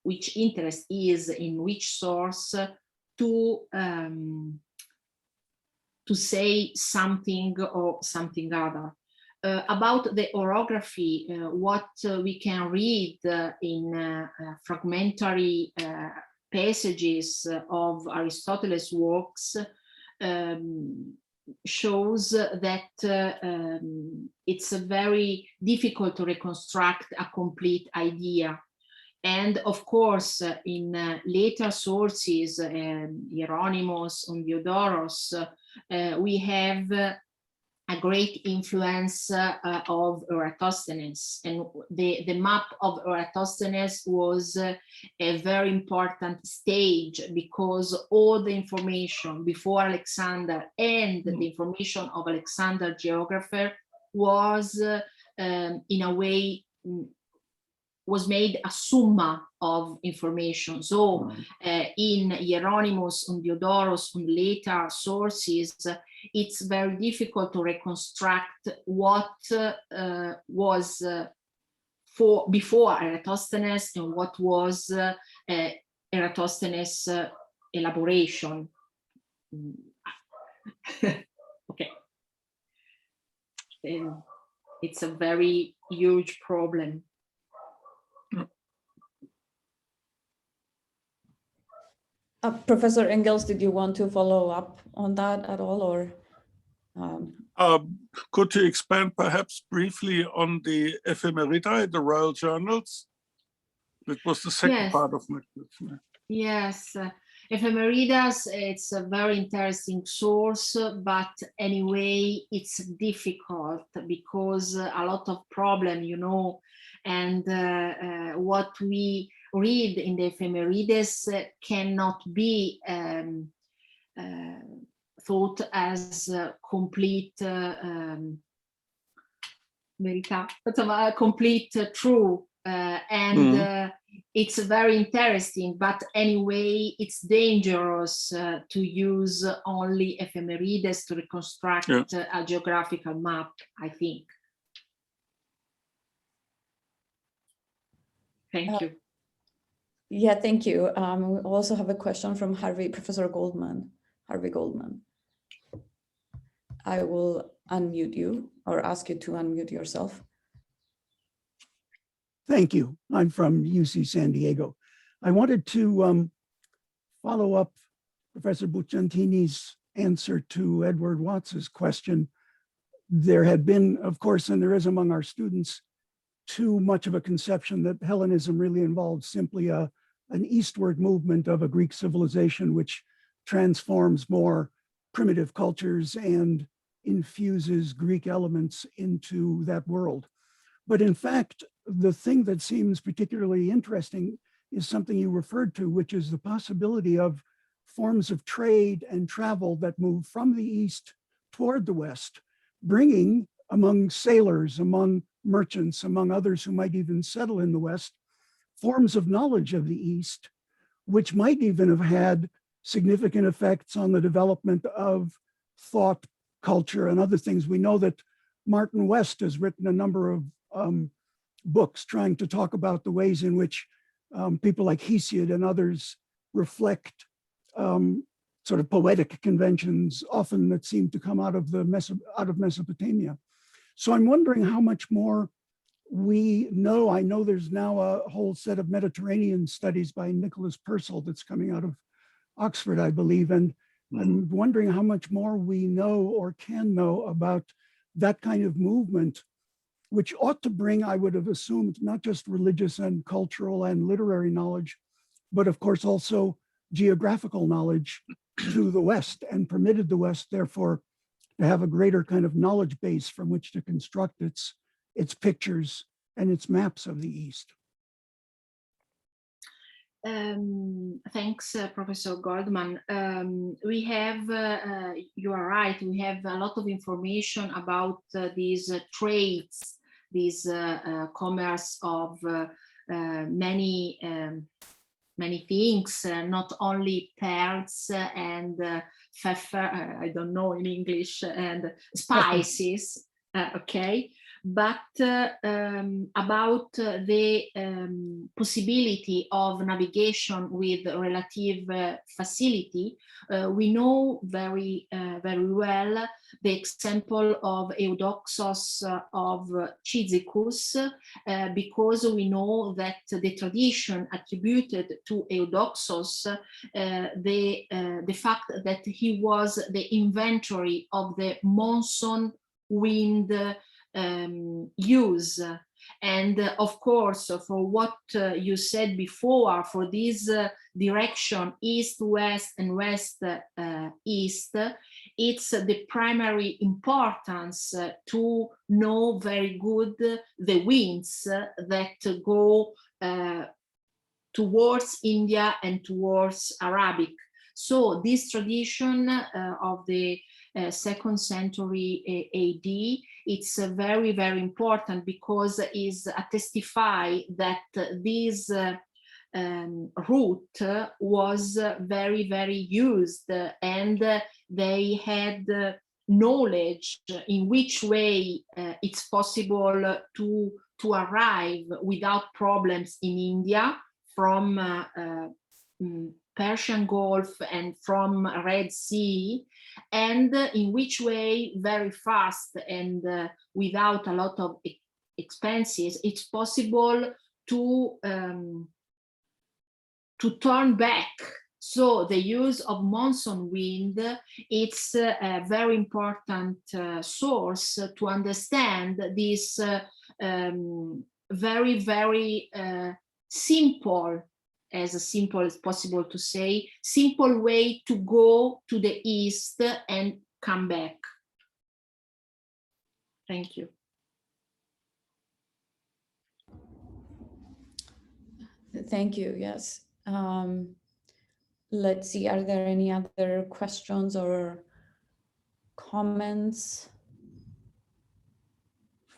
C: which interest is in which source to say something or something other. About the orography, what we can read in fragmentary passages of Aristotle's works shows that it's very difficult to reconstruct a complete idea. And of course, in later sources, Hieronymus and Diodoros, we have a great influence of Eratosthenes. And the map of Eratosthenes was a very important stage, because all the information before Alexander and the information of Alexander geographer was in a way was made a summa of information. So in Hieronymus and Diodoros and later sources, it's very difficult to reconstruct what was before Eratosthenes and what was Eratosthenes' elaboration. Okay. It's a very huge problem.
B: Professor Engels, did you want to follow up on that at all, or?
D: Could you expand perhaps briefly on the ephemeridae, the royal journals? That was the second part of my question.
C: Yes, ephemerides, it's a very interesting source, but anyway, it's difficult because a lot of problem, you know, and what we read in the ephemerides cannot be thought as complete complete true, and it's very interesting, but anyway, it's dangerous to use only ephemerides to reconstruct a geographical map, I think. Thank you.
B: Yeah, thank you. We also have a question from Professor Goldman, Harvey Goldman. I will unmute you or ask you to unmute yourself.
E: Thank you. I'm from UC San Diego. I wanted to follow up Professor Bucciantini's answer to Edward Watts's question. There had been, of course, and there is among our students, too much of a conception that Hellenism really involved simply an eastward movement of a Greek civilization which transforms more primitive cultures and infuses Greek elements into that world. But in fact, the thing that seems particularly interesting is something you referred to, which is the possibility of forms of trade and travel that move from the east toward the west, bringing among sailors, among merchants, among others who might even settle in the west, forms of knowledge of the east, which might even have had significant effects on the development of thought, culture, and other things. We know that Martin West has written a number of books trying to talk about the ways in which people like Hesiod and others reflect sort of poetic conventions, often that seem to come out of Mesopotamia. So I'm wondering how much more we know. I know there's now a whole set of Mediterranean studies by Nicholas Purcell that's coming out of Oxford, I believe, and I'm wondering how much more we know or can know about that kind of movement, which ought to bring, I would have assumed, not just religious and cultural and literary knowledge, but of course also geographical knowledge to the West, and permitted the West, therefore, to have a greater kind of knowledge base from which to construct its pictures and its maps of the East.
C: Thanks, Professor Goldman. We have, you are right, we have a lot of information about these trades, these commerce of many things, not only pearls and pfeffer, I don't know in English, and spices, okay, but about the possibility of navigation with relative facility. We know very well the example of Eudoxos of Cyzicus, because we know that the tradition attributed to Eudoxos, the fact that he was the inventory of the monsoon wind use And of course, for what you said before, for this direction east-west and west-east, it's the primary importance to know very good the winds that go towards India and towards Arabic. So this tradition of the 2nd century AD, it's very, very important because is a testify that this route was very, very used, and they had knowledge in which way it's possible to arrive without problems in India from Persian Gulf and from Red Sea, and in which way very fast and without a lot of expenses it's possible to turn back. So the use of monsoon wind, it's a very important source to understand this very, very simple as possible to say, simple way to go to the east and come back. Thank you.
B: Thank you, yes. Let's see, are there any other questions or comments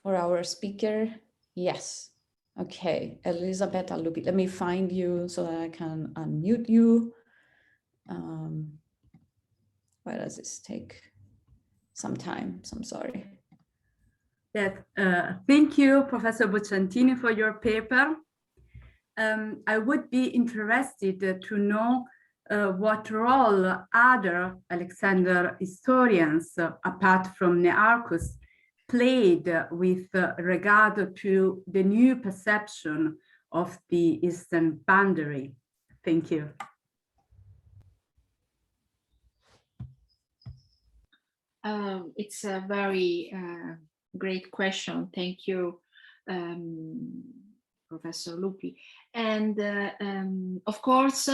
B: for our speaker? Yes. Okay, Elisabetta Lupi, let me find you so that I can unmute you. Why does this take some time? So I'm sorry.
F: Yes, thank you, Professor Bucciantini, for your paper. I would be interested to know what role other Alexander historians, apart from Nearchus, played with regard to the new perception of the eastern boundary. Thank you.
C: It's a very great question. Thank you, Professor Lupi. And of course,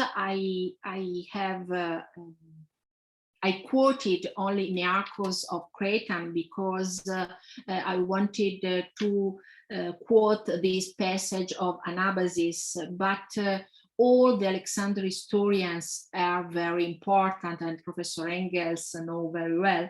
C: I quoted only Nearchus of Cretan because I wanted to quote this passage of Anabasis, but all the Alexander historians are very important, and Professor Engels know very well.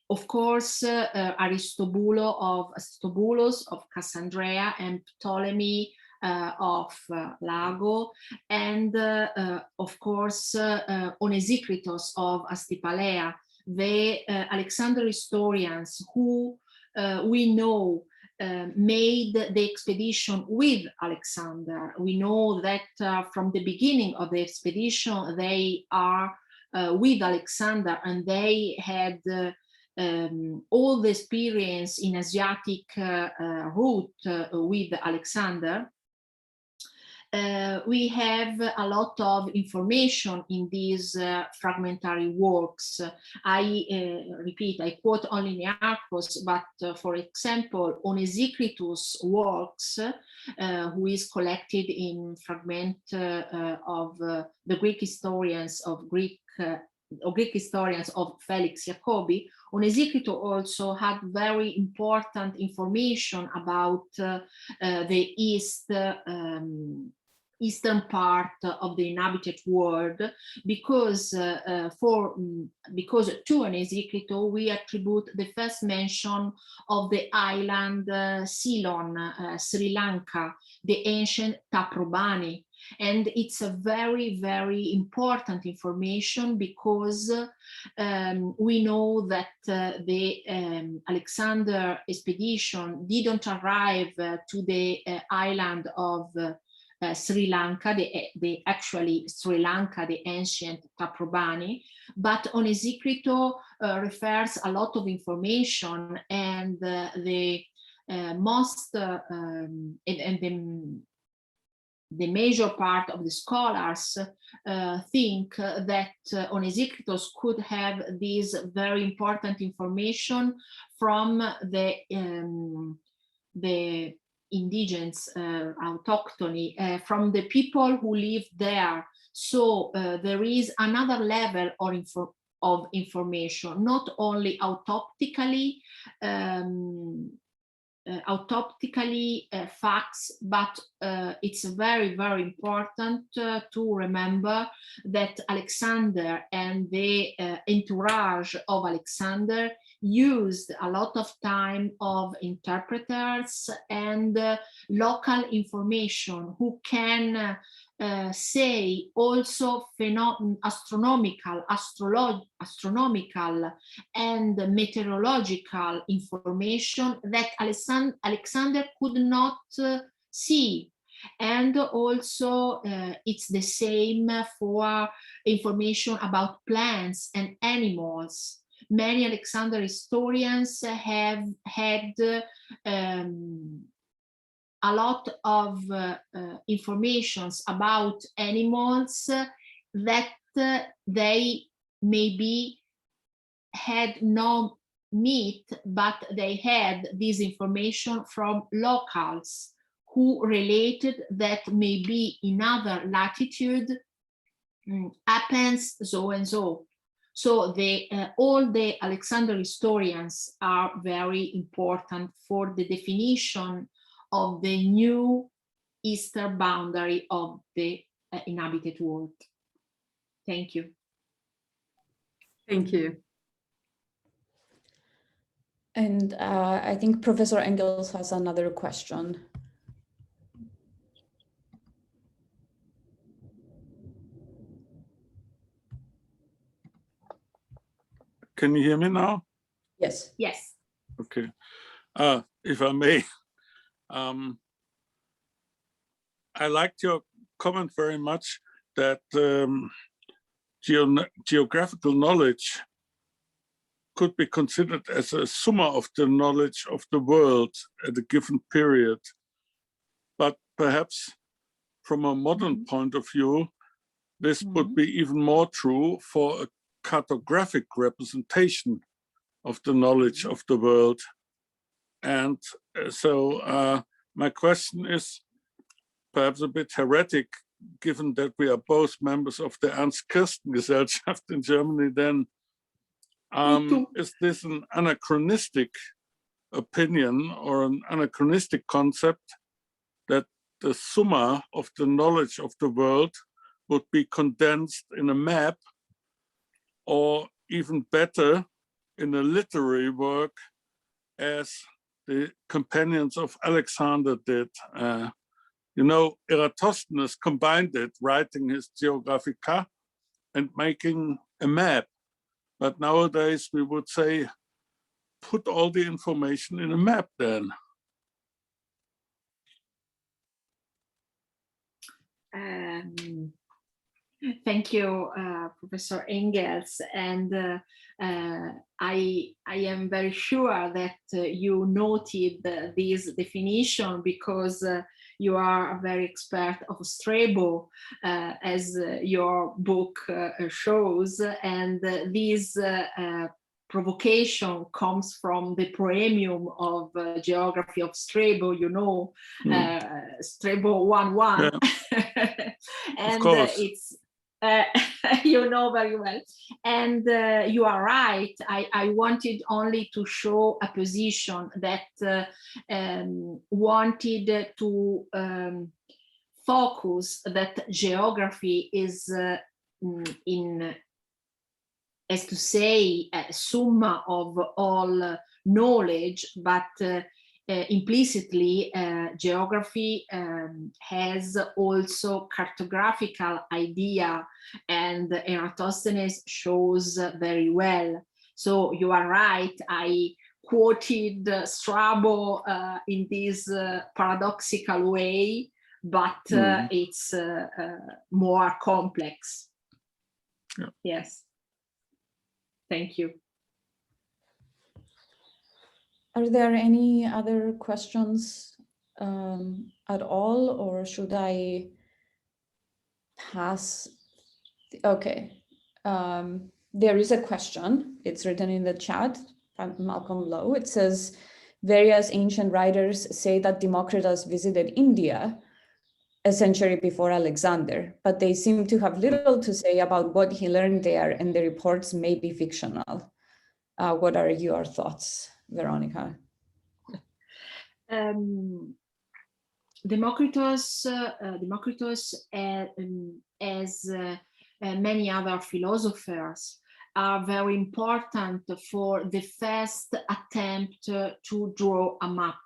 C: Of course, Aristobulus of Cassandrea and Ptolemy of Lago, and of course Onesicrytos of Astipalea, the Alexander historians who we know made the expedition with Alexander. We know that from the beginning of the expedition they are with Alexander, and they had all the experience in Asiatic route with Alexander. We have a lot of information in these fragmentary works. I repeat, I quote only Nearchus, but for example, Onesicrytus' works, who is collected in fragment of the Greek historians of Greek historians of Felix Jacobi. Onesicrytus also had very important information about the eastern part of the inhabited world, because to Onesicrytus we attribute the first mention of the island Ceylon, Sri Lanka, the ancient Taprobani. And it's a very, very important information because we know that the Alexander expedition didn't arrive to the island of Sri Lanka, the actually Sri Lanka, the ancient Taprobani, but Onesicrytus refers a lot of information, and the major part of the scholars think that Onesicrytus could have this very important information from the the indigenous autochthony, from the people who live there. So there is another level of information, not only autoptically facts, but it's very, very important to remember that Alexander and the entourage of Alexander used a lot of time of interpreters and local information who can say also astronomical and meteorological information that Alexander could not see. And also it's the same for information about plants and animals. Many Alexander historians have had a lot of informations about animals that they maybe had no meat, but they had this information from locals who related that maybe in other latitude happens so and so. So all the Alexander historians are very important for the definition of the new eastern boundary of the inhabited world. Thank you.
F: Thank you.
B: And I think Professor Engels has another question.
D: Can you hear me now?
B: Yes.
C: Yes.
D: Okay. If I may, I liked your comment very much that geographical knowledge could be considered as a summa of the knowledge of the world at a given period. But perhaps from a modern point of view, this would be even more true for a cartographic representation of the knowledge of the world. And so my question is perhaps a bit heretic, given that we are both members of the Ernst-Kirsten-Gesellschaft in Germany, then is this an anachronistic opinion or an anachronistic concept that the summa of the knowledge of the world would be condensed in a map, or even better, in a literary work, as the companions of Alexander did? You know, Eratosthenes combined it, writing his Geographica and making a map. But nowadays we would say, put all the information in a map then.
C: Thank you, Professor Engels. And I am very sure that you noted this definition because you are a very expert of Strabo, as your book shows. And this provocation comes from the proemium of geography of Strabo, you know, Strabo 1:1.
D: Yeah.
C: And it's you know very well. And you are right. I wanted only to show a position that wanted to focus that geography is as to say a summa of all knowledge, but implicitly geography has also cartographical idea, and Eratosthenes shows very well. So you are right, I quoted Strabo in this paradoxical way, but it's more complex.
D: Yeah.
C: Yes. Thank you.
B: Are there any other questions at all, or should I pass? Okay. There is a question. It's written in the chat from Malcolm Lowe. It says, Various ancient writers say that Democritus visited India a century before Alexander, but they seem to have little to say about what he learned there, and the reports may be fictional. What are your thoughts, Veronica?
C: Democritus, as many other philosophers, are very important for the first attempt to draw a map.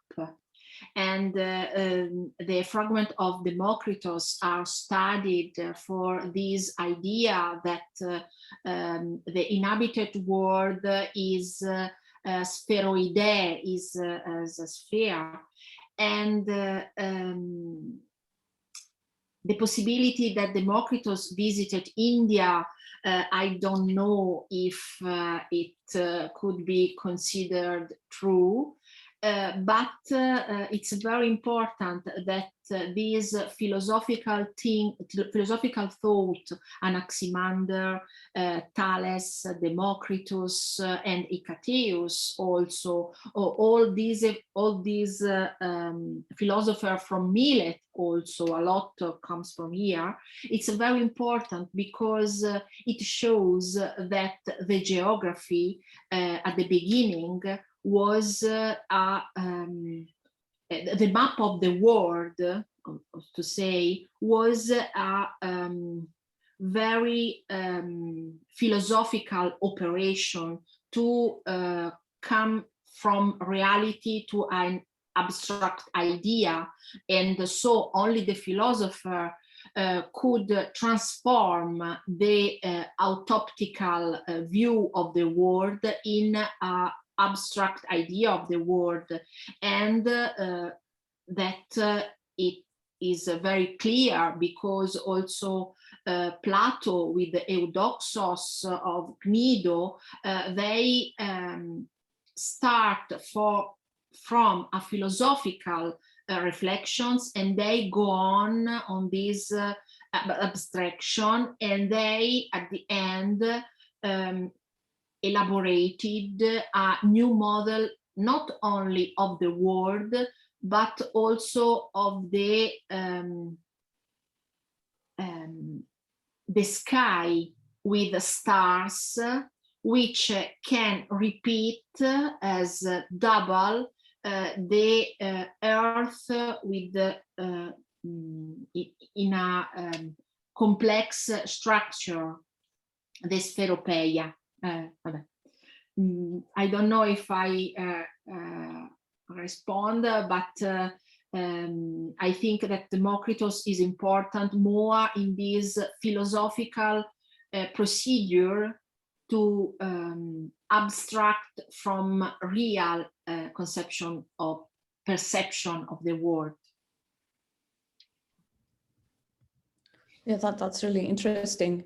C: And the fragment of Democritus are studied for this idea that the inhabited world is spheroidal, is as a sphere. And the possibility that Democritus visited India, I don't know if it could be considered true. But it's very important that this philosophical thought, Anaximander, Thales, Democritus, and Hecatæus also, all these philosophers from Milet also, a lot comes from here. It's very important because it shows that the geography at the beginning was the map of the world, to say, was a very philosophical operation to come from reality to an abstract idea, and so only the philosopher could transform the autoptical view of the world in a abstract idea of the world, and that it is very clear because also Plato with the Eudoxos of Cnido, they start from a philosophical reflections, and they go on this abstraction, and they at the end elaborated a new model not only of the world but also of the sky with the stars, which can repeat as double the Earth with in a complex structure, the spheropeia. I don't know if I respond, but I think that Democritus is important more in this philosophical procedure to abstract from real conception of perception of the world.
B: Yeah, that's really interesting.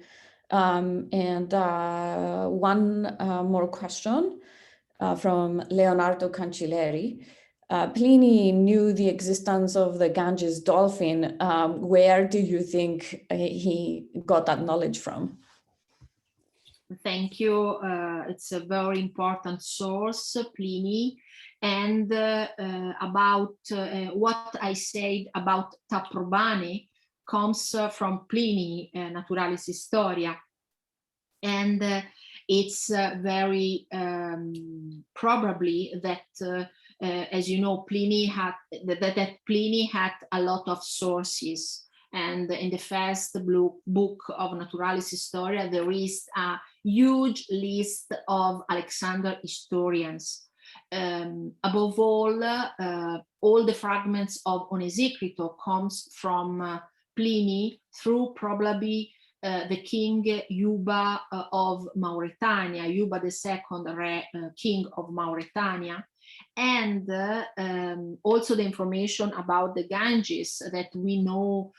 B: And one more question from Leonardo Cancelleri. Pliny knew the existence of the Ganges dolphin. Where do you think he got that knowledge from?
C: Thank you. It's a very important source, Pliny. And about what I said about Taprobane comes from Pliny, Naturalis Historia. And it's very probably that, as you know, Pliny had that Pliny had a lot of sources. And in the first book of Naturalis Historia, there is a huge list of Alexander historians. Above all the fragments of Onesicrito comes from Pliny through probably the king Yuba of Mauritania, Yuba II, king of Mauritania, and also the information about the Ganges that we know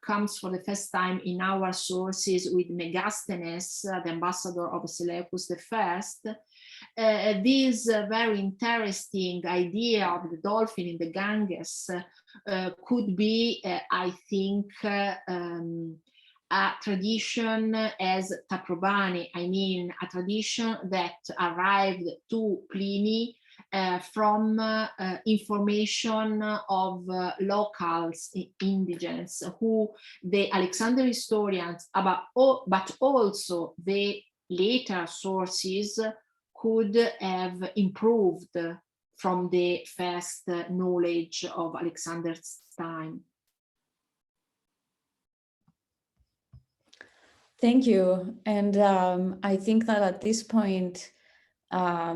C: comes for the first time in our sources with Megasthenes, the ambassador of Seleucus I. This very interesting idea of the dolphin in the Ganges could be, I think, a tradition as Taprobane, I mean, a tradition that arrived to Pliny from information of locals, indigents, who the Alexander historians, but also the later sources could have improved from the first knowledge of Alexander's time.
B: Thank you. And I think that at this point, I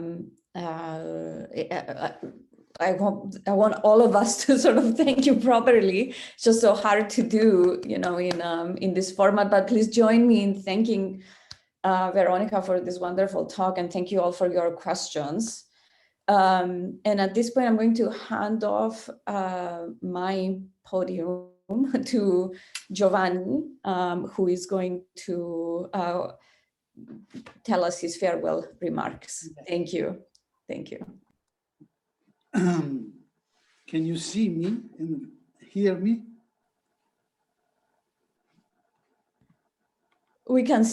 B: want all of us to sort of thank you properly. It's just so hard to do, you know, in this format, but please join me in thanking Veronica for this wonderful talk, and thank you all for your questions. And at this point, I'm going to hand off my podium to Giovanni, who is going to tell us his farewell remarks. Thank you. Thank you.
G: Can you see me and hear me?
B: We can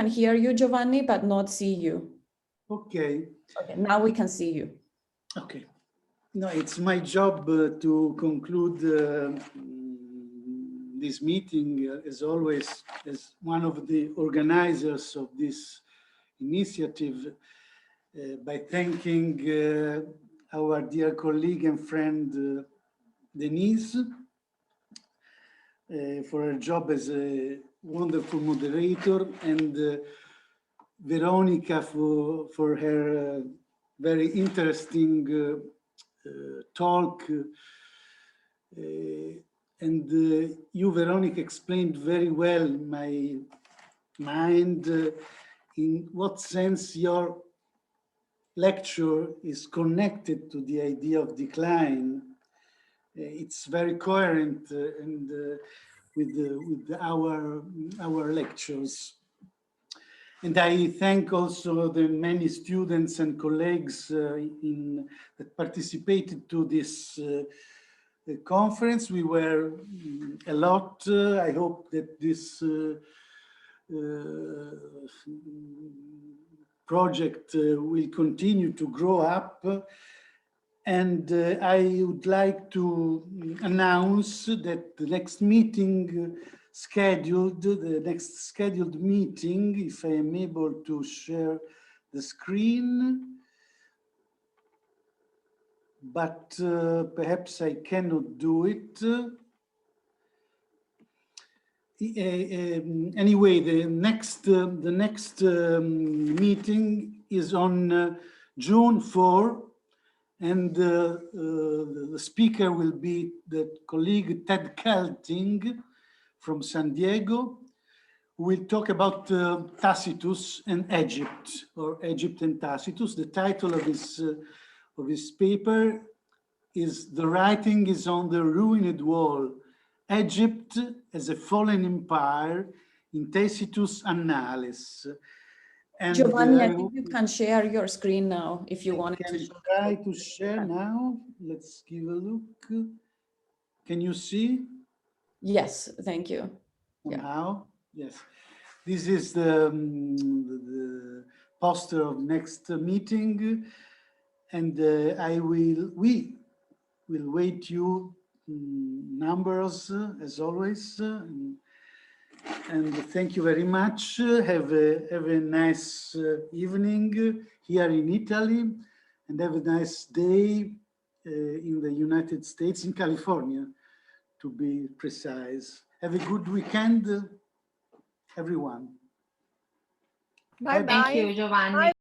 B: hear you, Giovanni, but not see you.
G: Okay.
B: Okay, now we can see you.
G: Okay. No, it's my job to conclude this meeting, as always, as one of the organizers of this initiative, by thanking our dear colleague and friend Denise for her job as a wonderful moderator, and Veronica for her very interesting talk. And you, Veronica, explained very well my mind in what sense your lecture is connected to the idea of decline. It's very coherent and with our lectures. And I thank also the many students and colleagues that participated to this conference. We were a lot. I hope that this project will continue to grow up. And I would like to announce that the next meeting the next scheduled meeting, if I am able to share the screen, but perhaps I cannot do it. Anyway, the next meeting is on June 4, and the speaker will be the colleague Ted Kelting from San Diego, who will talk about Tacitus and Egypt, or Egypt and Tacitus. The title of his paper is "The Writing is on the Ruined Wall, Egypt as a Fallen Empire in Tacitus' Annales." And
B: Giovanni, I think you can share your screen now if you want to.
G: Can try to share now. Let's give a look. Can you see?
B: Yes, thank you.
G: Somehow, yeah. Yes. This is the poster of next meeting, and we will wait you numbers as always. And thank you very much. Have a nice evening here in Italy, and have a nice day in the United States, in California, to be precise. Have a good weekend, everyone.
C: Thank you, Giovanni.